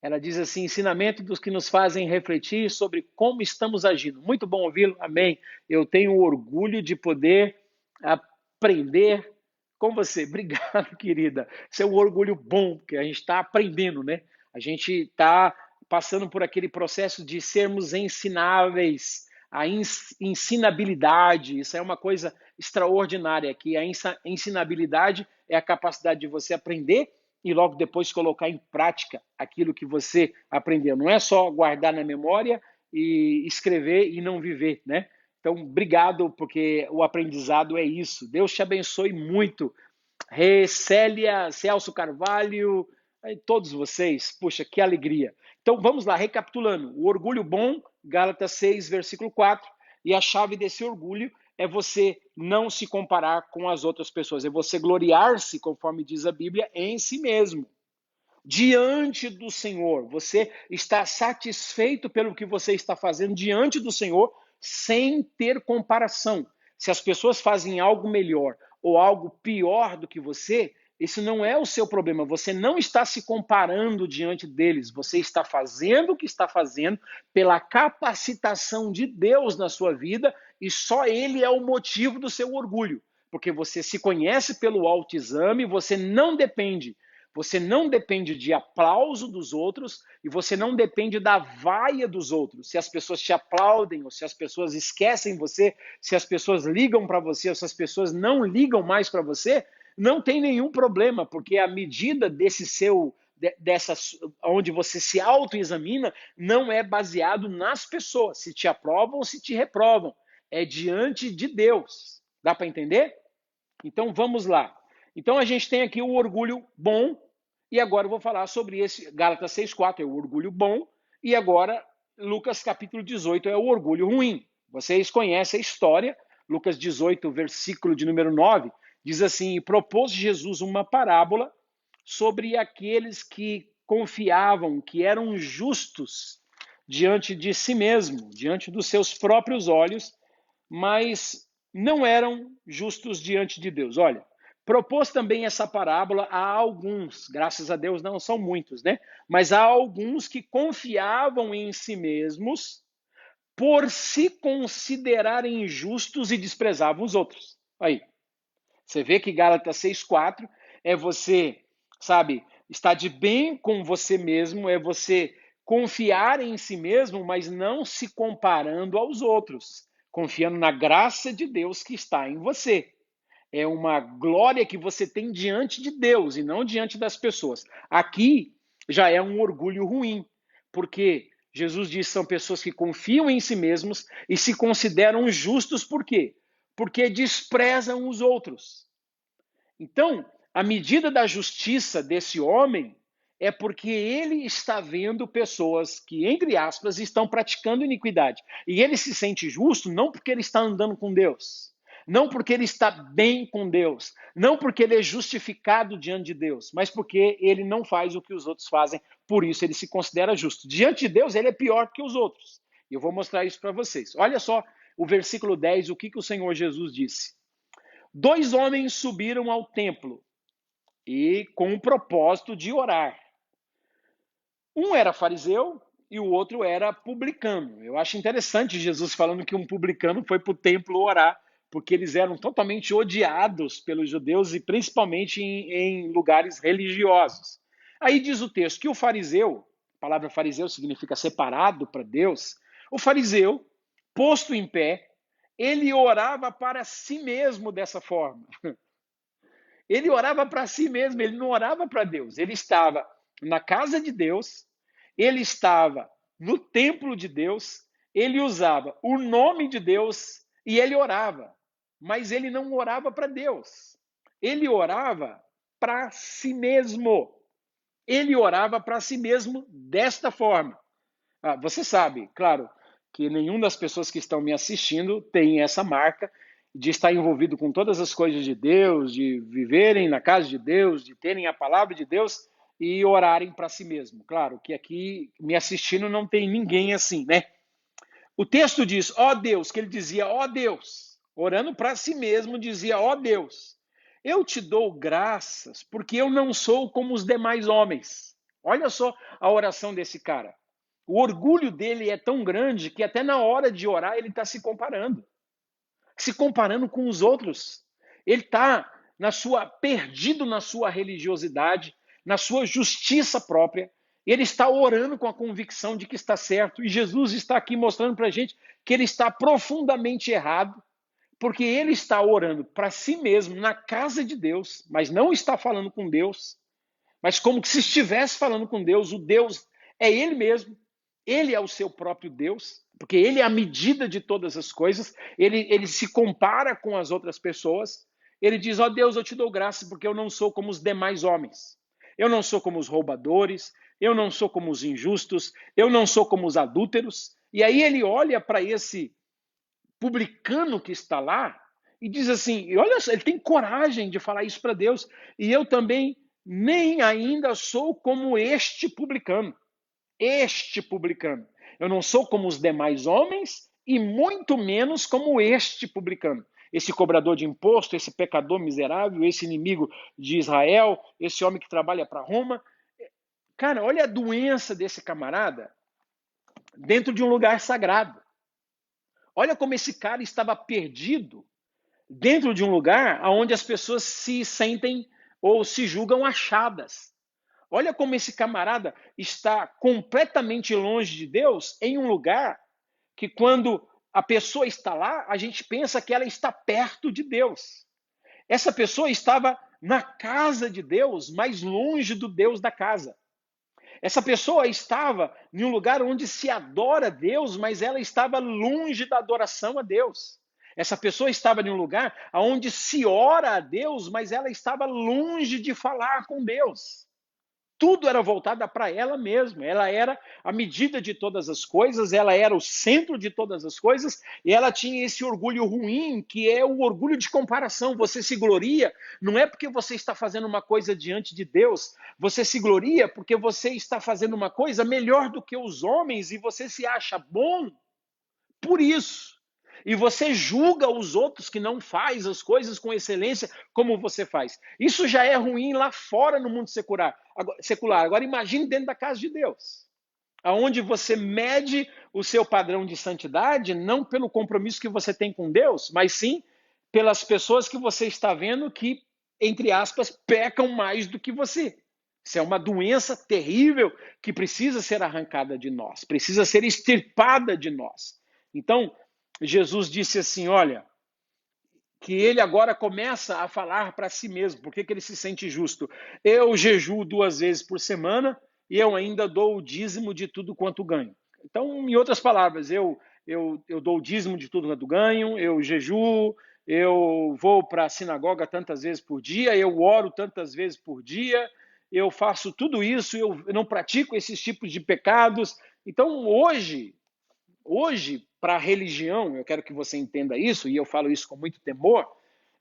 ela diz assim, ensinamento dos que nos fazem refletir sobre como estamos agindo. Muito bom ouvi-lo, amém. Eu tenho orgulho de poder aprender com você. Obrigado, querida. Isso é um orgulho bom, porque a gente está aprendendo, né? A gente está passando por aquele processo de sermos ensináveis, a ensinabilidade, isso é uma coisa extraordinária, que a ensinabilidade é a capacidade de você aprender e logo depois colocar em prática aquilo que você aprendeu. Não é só guardar na memória e escrever e não viver, né? Então, obrigado, porque o aprendizado é isso. Deus te abençoe muito. Célia, Celso Carvalho, todos vocês, puxa, que alegria. Então, vamos lá, recapitulando. O orgulho bom, Gálatas 6, versículo 4, e a chave desse orgulho é você não se comparar com as outras pessoas, é você gloriar-se, conforme diz a Bíblia, em si mesmo. Diante do Senhor, você está satisfeito pelo que você está fazendo diante do Senhor, sem ter comparação. Se as pessoas fazem algo melhor ou algo pior do que você, isso não é o seu problema. Você não está se comparando diante deles. Você está fazendo o que está fazendo pela capacitação de Deus na sua vida e só Ele é o motivo do seu orgulho. Porque você se conhece pelo autoexame, você não depende de aplauso dos outros e você não depende da vaia dos outros. Se as pessoas te aplaudem ou se as pessoas esquecem você, se as pessoas ligam para você ou se as pessoas não ligam mais para você, não tem nenhum problema, porque a medida onde você se autoexamina não é baseado nas pessoas, se te aprovam ou se te reprovam. É diante de Deus. Dá para entender? Então vamos lá. Então a gente tem aqui o orgulho bom, e agora eu vou falar sobre esse Gálatas 6,4 é o orgulho bom, e agora Lucas capítulo 18 é o orgulho ruim. Vocês conhecem a história, Lucas 18, versículo de número 9, diz assim, e propôs Jesus uma parábola sobre aqueles que confiavam que eram justos diante de si mesmo, diante dos seus próprios olhos, mas não eram justos diante de Deus. Olha, propôs também essa parábola a alguns, graças a Deus não são muitos, né? Mas a alguns que confiavam em si mesmos por se considerarem justos e desprezavam os outros. Aí, você vê que Gálatas 6,4 é você, sabe, estar de bem com você mesmo, é você confiar em si mesmo, mas não se comparando aos outros, confiando na graça de Deus que está em você. É uma glória que você tem diante de Deus e não diante das pessoas. Aqui já é um orgulho ruim, porque Jesus diz que são pessoas que confiam em si mesmos e se consideram justos por quê? Porque desprezam os outros. Então, a medida da justiça desse homem é porque ele está vendo pessoas que, entre aspas, estão praticando iniquidade. E ele se sente justo não porque ele está andando com Deus, Não porque ele está bem com Deus, não porque ele é justificado diante de Deus, mas porque ele não faz o que os outros fazem, por isso ele se considera justo. Diante de Deus, ele é pior que os outros. E eu vou mostrar isso para vocês. Olha só o versículo 10, o que o Senhor Jesus disse. 2 homens subiram ao templo e com o propósito de orar. Um era fariseu e o outro era publicano. Eu acho interessante Jesus falando que um publicano foi para o templo orar, porque eles eram totalmente odiados pelos judeus e principalmente em lugares religiosos. Aí diz o texto que o fariseu, a palavra fariseu significa separado para Deus, o fariseu, posto em pé, ele orava para si mesmo dessa forma. Ele orava para si mesmo, ele não orava para Deus. Ele estava na casa de Deus, ele estava no templo de Deus, ele usava o nome de Deus e ele orava. Mas ele não orava para Deus. Ele orava para si mesmo. Ele orava para si mesmo desta forma. Você sabe, claro, que nenhuma das pessoas que estão me assistindo tem essa marca de estar envolvido com todas as coisas de Deus, de viverem na casa de Deus, de terem a palavra de Deus e orarem para si mesmo. Claro que aqui me assistindo não tem ninguém assim, né? O texto diz, ó Deus, que ele dizia, ó Deus, orando para si mesmo, dizia, ó Deus, eu te dou graças porque eu não sou como os demais homens. Olha só a oração desse cara. O orgulho dele é tão grande que até na hora de orar ele está se comparando com os outros. Ele está perdido na sua religiosidade, na sua justiça própria. Ele está orando com a convicção de que está certo. E Jesus está aqui mostrando para a gente que ele está profundamente errado, porque ele está orando para si mesmo na casa de Deus, mas não está falando com Deus, mas como se estivesse falando com Deus. O Deus é ele mesmo. Ele é o seu próprio Deus, porque ele é a medida de todas as coisas, ele se compara com as outras pessoas. Ele diz, ó Deus, eu te dou graça porque eu não sou como os demais homens. Eu não sou como os roubadores, eu não sou como os injustos, eu não sou como os adúlteros. E aí ele olha para esse publicano que está lá e diz assim, e olha só, ele tem coragem de falar isso para Deus, e eu também nem ainda sou como este publicano. Este publicano. Eu não sou como os demais homens e muito menos como este publicano. Esse cobrador de imposto, esse pecador miserável, esse inimigo de Israel, esse homem que trabalha para Roma. Cara, olha a doença desse camarada dentro de um lugar sagrado. Olha como esse cara estava perdido dentro de um lugar onde as pessoas se sentem ou se julgam achadas. Olha como esse camarada está completamente longe de Deus em um lugar que, quando a pessoa está lá, a gente pensa que ela está perto de Deus. Essa pessoa estava na casa de Deus, mas longe do Deus da casa. Essa pessoa estava em um lugar onde se adora a Deus, mas ela estava longe da adoração a Deus. Essa pessoa estava em um lugar onde se ora a Deus, mas ela estava longe de falar com Deus. Tudo era voltado para ela mesma. Ela era a medida de todas as coisas, ela era o centro de todas as coisas, e ela tinha esse orgulho ruim, que é o orgulho de comparação. Você se gloria, não é porque você está fazendo uma coisa diante de Deus, você se gloria porque você está fazendo uma coisa melhor do que os homens, e você se acha bom por isso. E você julga os outros que não faz as coisas com excelência como você faz. Isso já é ruim lá fora no mundo secular. Agora imagine dentro da casa de Deus, aonde você mede o seu padrão de santidade não pelo compromisso que você tem com Deus, mas sim pelas pessoas que você está vendo que, entre aspas, pecam mais do que você. Isso é uma doença terrível que precisa ser arrancada de nós, precisa ser extirpada de nós. Então, Jesus disse assim, olha, que ele agora começa a falar para si mesmo, porque que ele se sente justo. Eu jejuo 2 vezes por semana e eu ainda dou o dízimo de tudo quanto ganho. Então, em outras palavras, eu dou o dízimo de tudo quanto ganho, eu jejuo, eu vou para a sinagoga tantas vezes por dia, eu oro tantas vezes por dia, eu faço tudo isso, eu não pratico esses tipos de pecados. Então, hoje, para a religião, eu quero que você entenda isso, e eu falo isso com muito temor.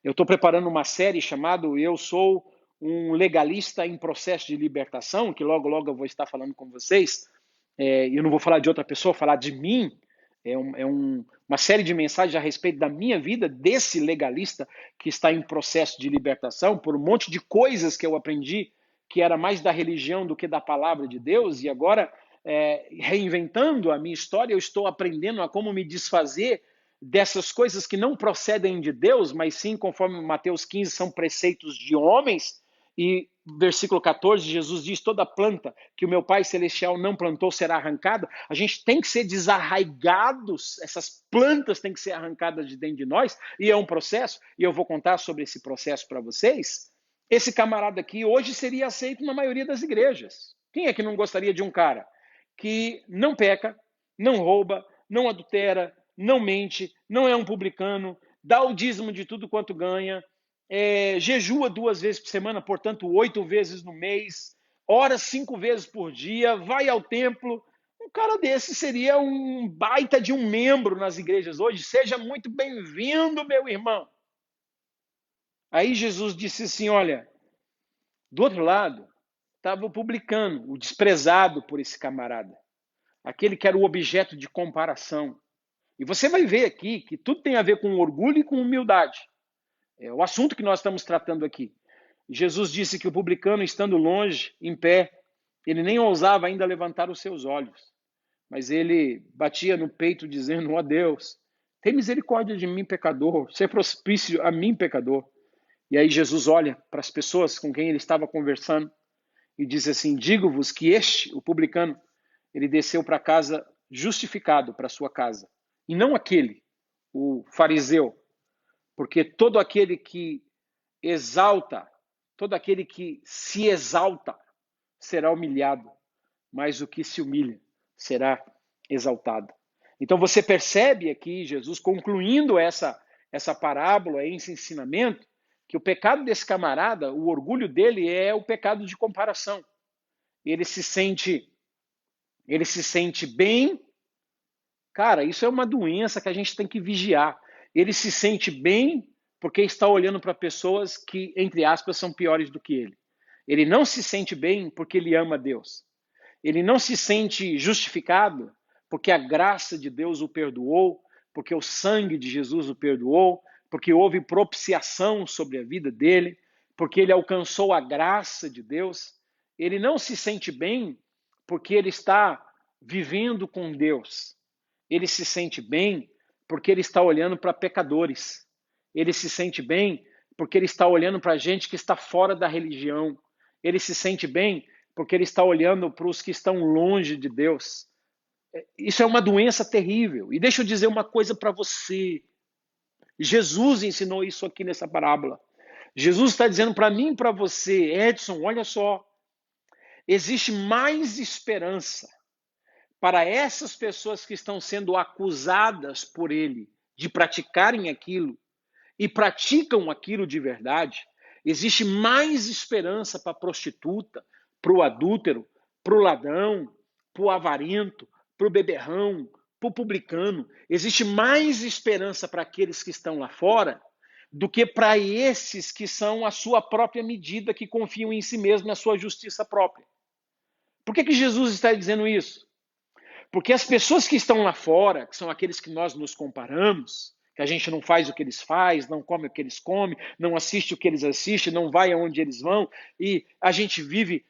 Eu estou preparando uma série chamada Eu Sou um Legalista em Processo de Libertação, que logo, logo eu vou estar falando com vocês. Eu não vou falar de outra pessoa, falar de mim. Uma série de mensagens a respeito da minha vida, desse legalista que está em processo de libertação, por um monte de coisas que eu aprendi, que era mais da religião do que da palavra de Deus, e agora, reinventando a minha história, eu estou aprendendo a como me desfazer dessas coisas que não procedem de Deus, mas sim, conforme Mateus 15, são preceitos de homens. E versículo 14, Jesus diz: toda planta que o meu Pai Celestial não plantou será arrancada. A gente tem que ser desarraigados, essas plantas têm que ser arrancadas de dentro de nós, e é um processo, e eu vou contar sobre esse processo para vocês. Esse camarada aqui hoje seria aceito na maioria das igrejas. Quem é que não gostaria de um cara que não peca, não rouba, não adultera, não mente, não é um publicano, dá o dízimo de tudo quanto ganha, jejua 2 vezes por semana, portanto 8 vezes no mês, ora 5 vezes por dia, vai ao templo? Um cara desse seria um baita de um membro nas igrejas hoje. Seja muito bem-vindo, meu irmão. Aí Jesus disse assim, olha, do outro lado estava o publicano, o desprezado por esse camarada, aquele que era o objeto de comparação. E você vai ver aqui que tudo tem a ver com orgulho e com humildade. É o assunto que nós estamos tratando aqui. Jesus disse que o publicano, estando longe, em pé, ele nem ousava ainda levantar os seus olhos, mas ele batia no peito dizendo: ó Deus, tem misericórdia de mim, pecador, ser propício a mim, pecador. E aí Jesus olha para as pessoas com quem ele estava conversando e diz assim: digo-vos que este, o publicano, ele desceu para casa justificado, para sua casa, e não aquele, o fariseu, porque todo aquele que exalta, todo aquele que se exalta será humilhado, mas o que se humilha será exaltado. Então você percebe aqui Jesus concluindo essa parábola, esse ensinamento, que o pecado desse camarada, o orgulho dele é o pecado de comparação. Ele se sente bem. Cara, isso é uma doença que a gente tem que vigiar. Ele se sente bem porque está olhando para pessoas que, entre aspas, são piores do que ele. Ele não se sente bem porque ele ama Deus. Ele não se sente justificado porque a graça de Deus o perdoou, porque o sangue de Jesus o perdoou, porque houve propiciação sobre a vida dele, porque ele alcançou a graça de Deus. Ele não se sente bem porque ele está vivendo com Deus. Ele se sente bem porque ele está olhando para pecadores. Ele se sente bem porque ele está olhando para gente que está fora da religião. Ele se sente bem porque ele está olhando para os que estão longe de Deus. Isso é uma doença terrível. E deixa eu dizer uma coisa para você. Jesus ensinou isso aqui nessa parábola. Jesus está dizendo para mim e para você, Edson, olha só, existe mais esperança para essas pessoas que estão sendo acusadas por ele de praticarem aquilo e praticam aquilo de verdade. Existe mais esperança para a prostituta, para o adúltero, para o ladrão, para o avarento, para o beberrão, para o publicano. Existe mais esperança para aqueles que estão lá fora do que para esses que são a sua própria medida, que confiam em si mesmo, na sua justiça própria. Por que Jesus está dizendo isso? Porque as pessoas que estão lá fora, que são aqueles que nós nos comparamos, que a gente não faz o que eles fazem, não come o que eles comem, não assiste o que eles assistem, não vai aonde eles vão, e a gente vive,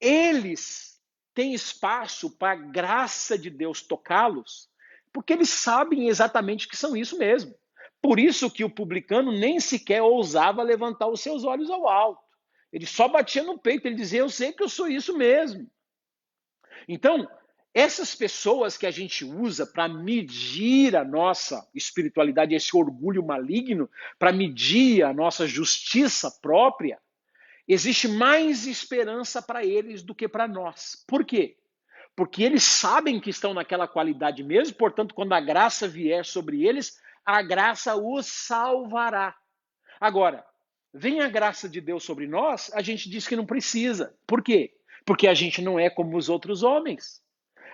eles têm espaço para a graça de Deus tocá-los, porque eles sabem exatamente que são isso mesmo. Por isso que o publicano nem sequer ousava levantar os seus olhos ao alto. Ele só batia no peito, ele dizia: eu sei que eu sou isso mesmo. Então, essas pessoas que a gente usa para medir a nossa espiritualidade, esse orgulho maligno, para medir a nossa justiça própria, existe mais esperança para eles do que para nós. Por quê? Porque eles sabem que estão naquela qualidade mesmo, portanto, quando a graça vier sobre eles, a graça os salvará. Agora, vem a graça de Deus sobre nós, a gente diz que não precisa. Por quê? Porque a gente não é como os outros homens.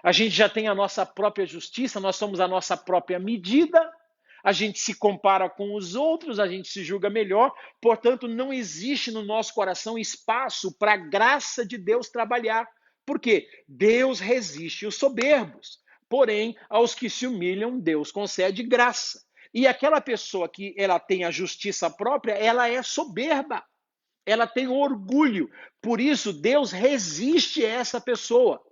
A gente já tem a nossa própria justiça, nós somos a nossa própria medida, a gente se compara com os outros, a gente se julga melhor, portanto, não existe no nosso coração espaço para a graça de Deus trabalhar. Por quê? Deus resiste os soberbos, porém, aos que se humilham, Deus concede graça. E aquela pessoa que ela tem a justiça própria, ela é soberba, ela tem orgulho. Por isso, Deus resiste a essa pessoa.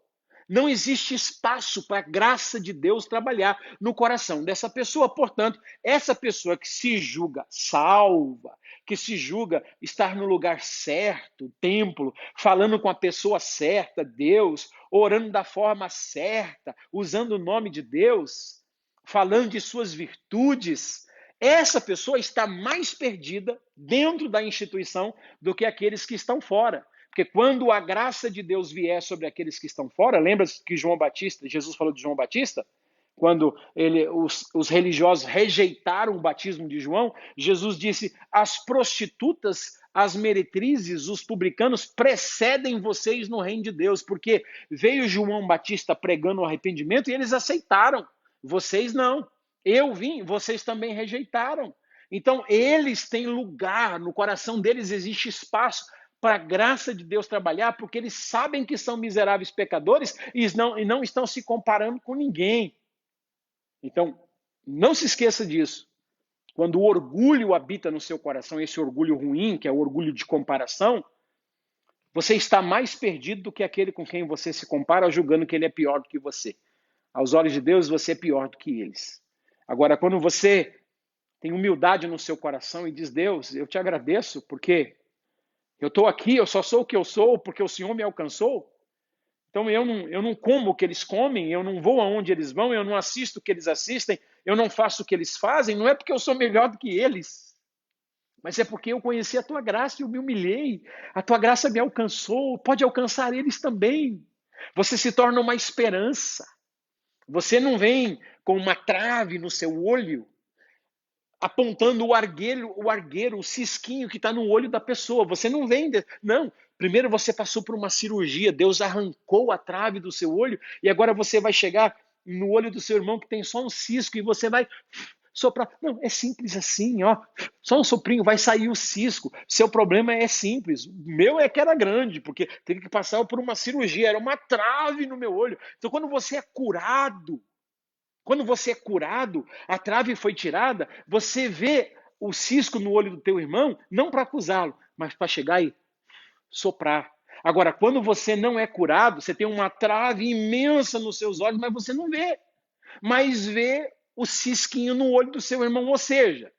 Não existe espaço para a graça de Deus trabalhar no coração dessa pessoa. Portanto, essa pessoa que se julga salva, que se julga estar no lugar certo, templo, falando com a pessoa certa, Deus, orando da forma certa, usando o nome de Deus, falando de suas virtudes, essa pessoa está mais perdida dentro da instituição do que aqueles que estão fora. Porque quando a graça de Deus vier sobre aqueles que estão fora, lembra que Jesus falou de João Batista? Quando os religiosos rejeitaram o batismo de João, Jesus disse: as prostitutas, as meretrizes, os publicanos precedem vocês no reino de Deus, porque veio João Batista pregando o arrependimento e eles aceitaram, vocês não. Eu vim, vocês também rejeitaram. Então, eles têm lugar, no coração deles existe espaço para a graça de Deus trabalhar, porque eles sabem que são miseráveis pecadores e não estão se comparando com ninguém. Então, não se esqueça disso. Quando o orgulho habita no seu coração, esse orgulho ruim, que é o orgulho de comparação, você está mais perdido do que aquele com quem você se compara, julgando que ele é pior do que você. Aos olhos de Deus, você é pior do que eles. Agora, quando você tem humildade no seu coração e diz: Deus, eu te agradeço porque eu estou aqui, eu só sou o que eu sou porque o Senhor me alcançou. Então eu não como o que eles comem, eu não vou aonde eles vão, eu não assisto o que eles assistem, eu não faço o que eles fazem. Não é porque eu sou melhor do que eles, mas é porque eu conheci a tua graça e eu me humilhei. A tua graça me alcançou, pode alcançar eles também. Você se torna uma esperança. Você não vem com uma trave no seu olho, apontando o cisquinho que está no olho da pessoa. Você não vem. Não. Primeiro você passou por uma cirurgia, Deus arrancou a trave do seu olho e agora você vai chegar no olho do seu irmão que tem só um cisco e você vai soprar. Não, é simples assim, ó. Só um soprinho, vai sair o cisco. Seu problema é simples. O meu é que era grande, porque teve que passar por uma cirurgia, era uma trave no meu olho. Então quando você é curado, a trave foi tirada, você vê o cisco no olho do teu irmão, não para acusá-lo, mas para chegar e soprar. Agora, quando você não é curado, você tem uma trave imensa nos seus olhos, mas você não vê. Mas vê o cisquinho no olho do seu irmão. Ou seja,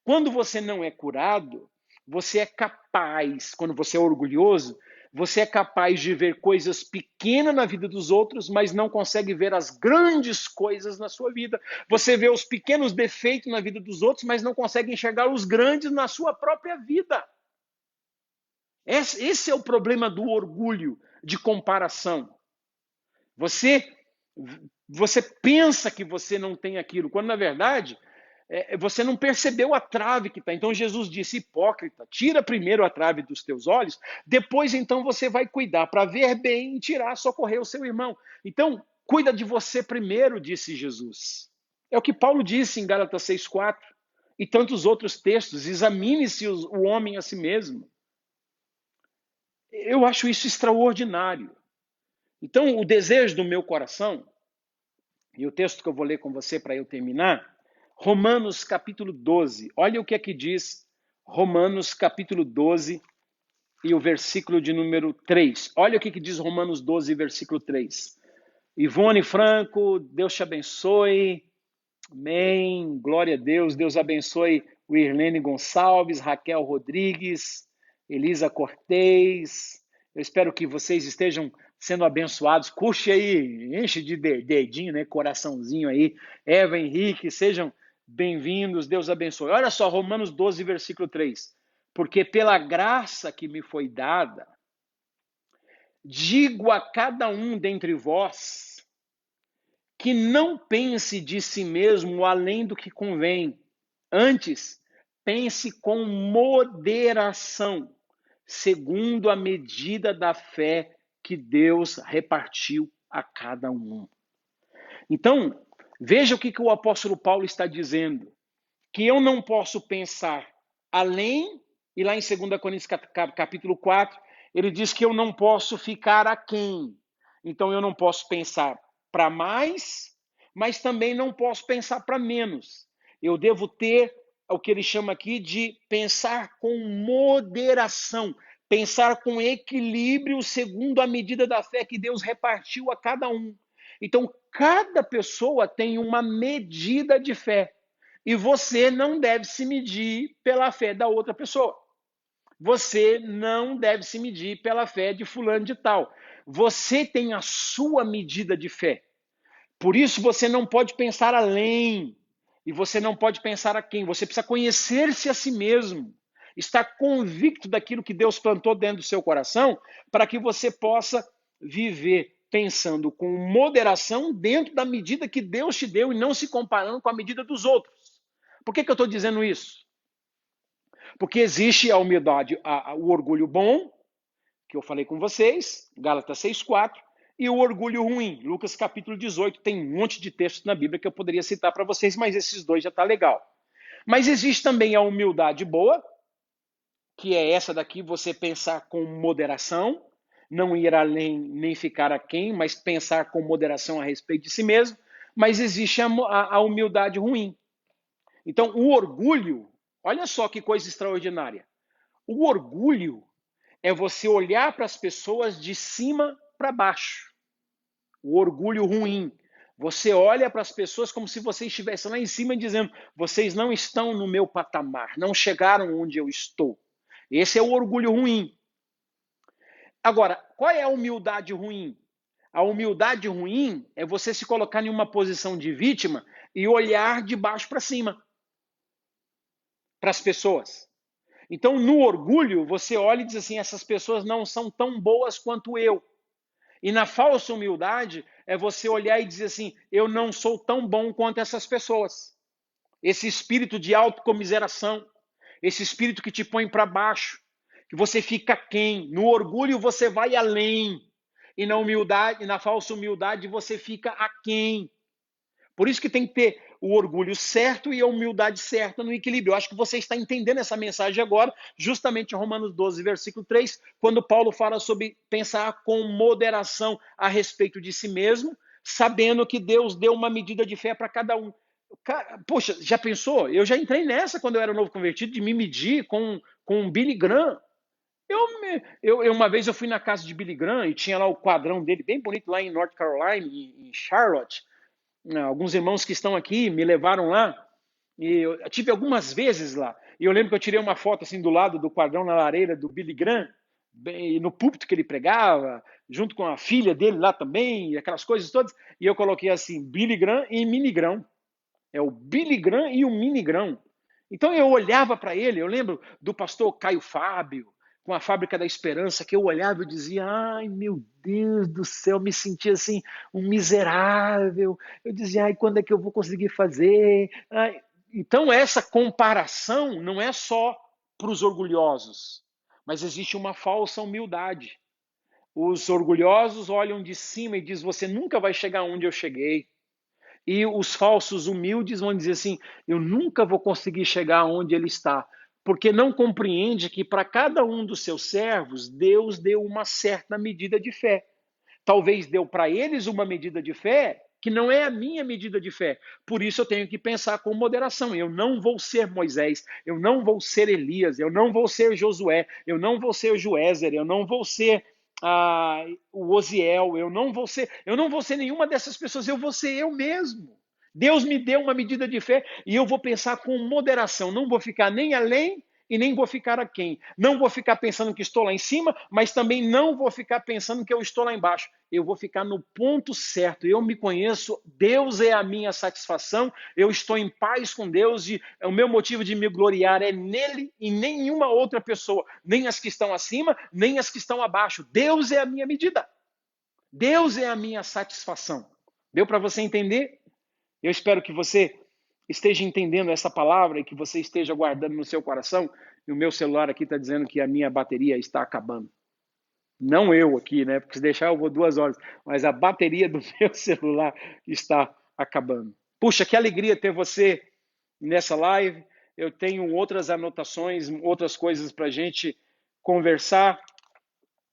quando você não é curado, você é capaz, quando você é orgulhoso, você é capaz de ver coisas pequenas na vida dos outros, mas não consegue ver as grandes coisas na sua vida. Você vê os pequenos defeitos na vida dos outros, mas não consegue enxergar os grandes na sua própria vida. Esse é o problema do orgulho de comparação. Você pensa que você não tem aquilo, quando na verdade você não percebeu a trave que está. Então Jesus disse: hipócrita, tira primeiro a trave dos teus olhos, depois então você vai cuidar para ver bem e tirar, socorrer o seu irmão. Então, cuida de você primeiro, disse Jesus. É o que Paulo disse em Gálatas 6,4 e tantos outros textos. Examine-se o homem a si mesmo. Eu acho isso extraordinário. Então, o desejo do meu coração, e o texto que eu vou ler com você para eu terminar, Romanos capítulo 12. Olha o que é que diz Romanos capítulo 12 e o versículo de número 3. Olha o que diz Romanos 12, versículo 3. Ivone Franco, Deus te abençoe. Amém. Glória a Deus. Deus abençoe o Irlene Gonçalves, Raquel Rodrigues, Elisa Cortez. Eu espero que vocês estejam sendo abençoados. Curte aí, enche de dedinho, né? Coraçãozinho aí. Eva Henrique, sejam bem-vindos. Deus abençoe. Olha só, Romanos 12, versículo 3. Porque pela graça que me foi dada, digo a cada um dentre vós que não pense de si mesmo além do que convém. Antes, pense com moderação, segundo a medida da fé que Deus repartiu a cada um. Então, veja o que o apóstolo Paulo está dizendo. Que eu não posso pensar além, e lá em 2 Coríntios capítulo 4, ele diz que eu não posso ficar aquém. Então eu não posso pensar para mais, mas também não posso pensar para menos. Eu devo ter o que ele chama aqui de pensar com moderação, pensar com equilíbrio segundo a medida da fé que Deus repartiu a cada um. Então, cada pessoa tem uma medida de fé. E você não deve se medir pela fé da outra pessoa. Você não deve se medir pela fé de fulano de tal. Você tem a sua medida de fé. Por isso você não pode pensar além. E você não pode pensar a quem. Você precisa conhecer-se a si mesmo. Estar convicto daquilo que Deus plantou dentro do seu coração para que você possa viver pensando com moderação dentro da medida que Deus te deu e não se comparando com a medida dos outros. Por que eu estou dizendo isso? Porque existe a humildade, o orgulho bom, que eu falei com vocês, Gálatas 6,4, e o orgulho ruim, Lucas capítulo 18, tem um monte de textos na Bíblia que eu poderia citar para vocês, mas esses dois já está legal. Mas existe também a humildade boa, que é essa daqui, você pensar com moderação, não ir além nem ficar aquém, mas pensar com moderação a respeito de si mesmo. Mas existe a humildade ruim. Então, o orgulho, olha só que coisa extraordinária. O orgulho é você olhar para as pessoas de cima para baixo. O orgulho ruim. Você olha para as pessoas como se você estivesse lá em cima dizendo: vocês não estão no meu patamar, não chegaram onde eu estou. Esse é o orgulho ruim. Agora, qual é a humildade ruim? A humildade ruim é você se colocar em uma posição de vítima e olhar de baixo para cima para as pessoas. Então, no orgulho, você olha e diz assim: essas pessoas não são tão boas quanto eu. E na falsa humildade, é você olhar e dizer assim: eu não sou tão bom quanto essas pessoas. Esse espírito de autocomiseração, esse espírito que te põe para baixo, que você fica aquém. No orgulho, você vai além. E na humildade, na falsa humildade, você fica aquém. Por isso que tem que ter o orgulho certo e a humildade certa no equilíbrio. Eu acho que você está entendendo essa mensagem agora, justamente em Romanos 12, versículo 3, quando Paulo fala sobre pensar com moderação a respeito de si mesmo, sabendo que Deus deu uma medida de fé para cada um. Poxa, já pensou? Eu já entrei nessa quando eu era novo convertido, de me medir com Billy Graham. Uma vez eu fui na casa de Billy Graham e tinha lá o quadrão dele, bem bonito, lá em North Carolina, em Charlotte. Alguns irmãos que estão aqui me levaram lá e eu tive algumas vezes lá. E eu lembro que eu tirei uma foto assim do lado do quadrão na lareira do Billy Graham, no púlpito que ele pregava, junto com a filha dele lá também, aquelas coisas todas. E eu coloquei assim, Billy Graham e Mini Grão. É o Billy Graham e o Mini Grão. Então eu olhava para ele, eu lembro do pastor Caio Fábio, com a Fábrica da Esperança, que eu olhava e dizia: ai meu Deus do céu, me sentia assim, um miserável. Eu dizia: ai, quando é que eu vou conseguir fazer? Ai. Então essa comparação não é só para os orgulhosos, mas existe uma falsa humildade. Os orgulhosos olham de cima e dizem: você nunca vai chegar onde eu cheguei. E os falsos humildes vão dizer assim: eu nunca vou conseguir chegar onde ele está, porque não compreende que para cada um dos seus servos, Deus deu uma certa medida de fé. Talvez deu para eles uma medida de fé que não é a minha medida de fé. Por isso eu tenho que pensar com moderação. Eu não vou ser Moisés, eu não vou ser Elias, eu não vou ser Josué, eu não vou ser Joézer, eu não vou ser o Osiel, eu não vou ser nenhuma dessas pessoas, eu vou ser eu mesmo. Deus me deu uma medida de fé e eu vou pensar com moderação, não vou ficar nem além e nem vou ficar aquém. Não vou ficar pensando que estou lá em cima, mas também não vou ficar pensando que eu estou lá embaixo. Eu vou ficar no ponto certo. Eu me conheço, Deus é a minha satisfação, eu estou em paz com Deus e o meu motivo de me gloriar é nele e nenhuma outra pessoa, nem as que estão acima, nem as que estão abaixo. Deus é a minha medida. Deus é a minha satisfação. Deu para você entender? Eu espero que você esteja entendendo essa palavra e que você esteja guardando no seu coração. E o meu celular aqui está dizendo que a minha bateria está acabando. Não eu aqui, né? Porque se deixar eu vou 2 horas. Mas a bateria do meu celular está acabando. Puxa, que alegria ter você nessa live. Eu tenho outras anotações, outras coisas para a gente conversar.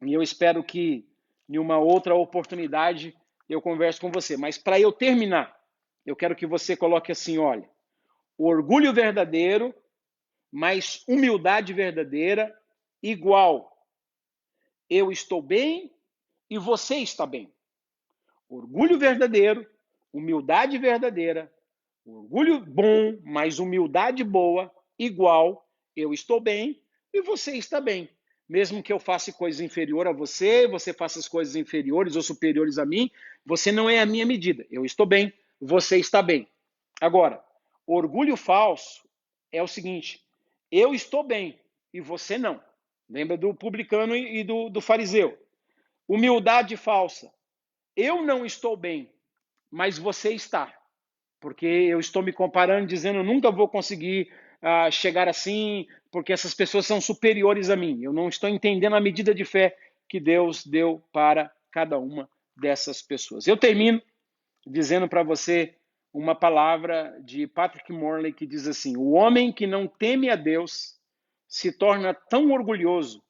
E eu espero que em uma outra oportunidade eu converse com você. Mas para eu terminar, eu quero que você coloque assim, olha, o orgulho verdadeiro mais humildade verdadeira igual eu estou bem e você está bem. Orgulho verdadeiro, humildade verdadeira, orgulho bom mais humildade boa igual eu estou bem e você está bem. Mesmo que eu faça coisas inferiores a você, você faça as coisas inferiores ou superiores a mim, você não é a minha medida. Eu estou bem, você está bem. Agora, orgulho falso é o seguinte: eu estou bem e você não. Lembra do publicano e do fariseu. Humildade falsa. Eu não estou bem, mas você está. Porque eu estou me comparando, dizendo, eu nunca vou conseguir chegar assim, porque essas pessoas são superiores a mim. Eu não estou entendendo a medida de fé que Deus deu para cada uma dessas pessoas. Eu termino dizendo para você uma palavra de Patrick Morley que diz assim: o homem que não teme a Deus se torna tão orgulhoso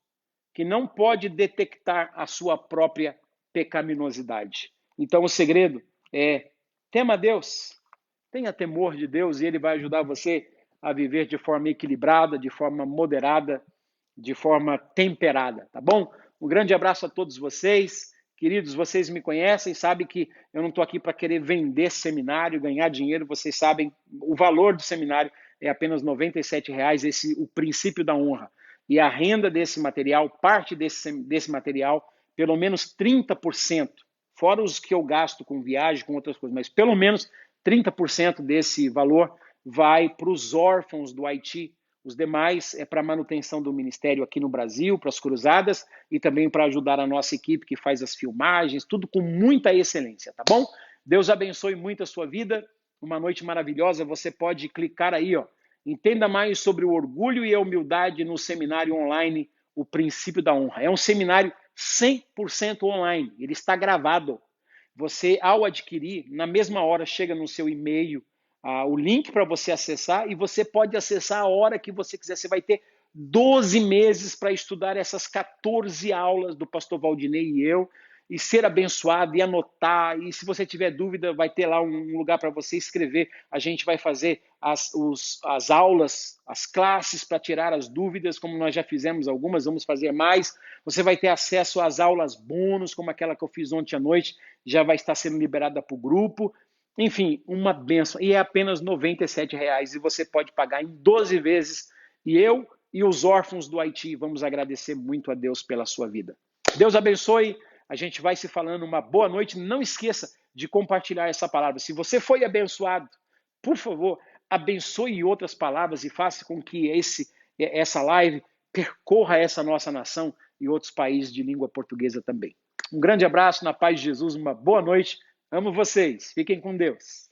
que não pode detectar a sua própria pecaminosidade. Então o segredo é: tema a Deus, tenha temor de Deus e Ele vai ajudar você a viver de forma equilibrada, de forma moderada, de forma temperada, tá bom? Um grande abraço a todos vocês. Queridos, vocês me conhecem, sabem que eu não estou aqui para querer vender seminário, ganhar dinheiro. Vocês sabem, o valor do seminário é apenas R$ 97,00, o princípio da honra. E a renda desse material, parte desse material, pelo menos 30%, fora os que eu gasto com viagem, com outras coisas, mas pelo menos 30% desse valor vai para os órfãos do Haiti. Os demais é para a manutenção do ministério aqui no Brasil, para as cruzadas e também para ajudar a nossa equipe que faz as filmagens, tudo com muita excelência, tá bom? Deus abençoe muito a sua vida, uma noite maravilhosa. Você pode clicar aí, ó. Entenda mais sobre o orgulho e a humildade no seminário online, O Princípio da Honra. É um seminário 100% online, ele está gravado. Você, ao adquirir, na mesma hora chega no seu e-mail o link para você acessar e você pode acessar a hora que você quiser. Você vai ter 12 meses para estudar essas 14 aulas do pastor Valdinei e eu e ser abençoado e anotar. E se você tiver dúvida, vai ter lá um lugar para você escrever. A gente vai fazer as aulas, as classes para tirar as dúvidas, como nós já fizemos algumas, vamos fazer mais. Você vai ter acesso às aulas bônus, como aquela que eu fiz ontem à noite, já vai estar sendo liberada para o grupo. Enfim, uma benção. E é apenas R$ 97,00 e você pode pagar em 12 vezes. E eu e os órfãos do Haiti vamos agradecer muito a Deus pela sua vida. Deus abençoe. A gente vai se falando. Uma boa noite. Não esqueça de compartilhar essa palavra. Se você foi abençoado, por favor, abençoe outras palavras e faça com que essa live percorra essa nossa nação e outros países de língua portuguesa também. Um grande abraço, na paz de Jesus, uma boa noite. Amo vocês. Fiquem com Deus.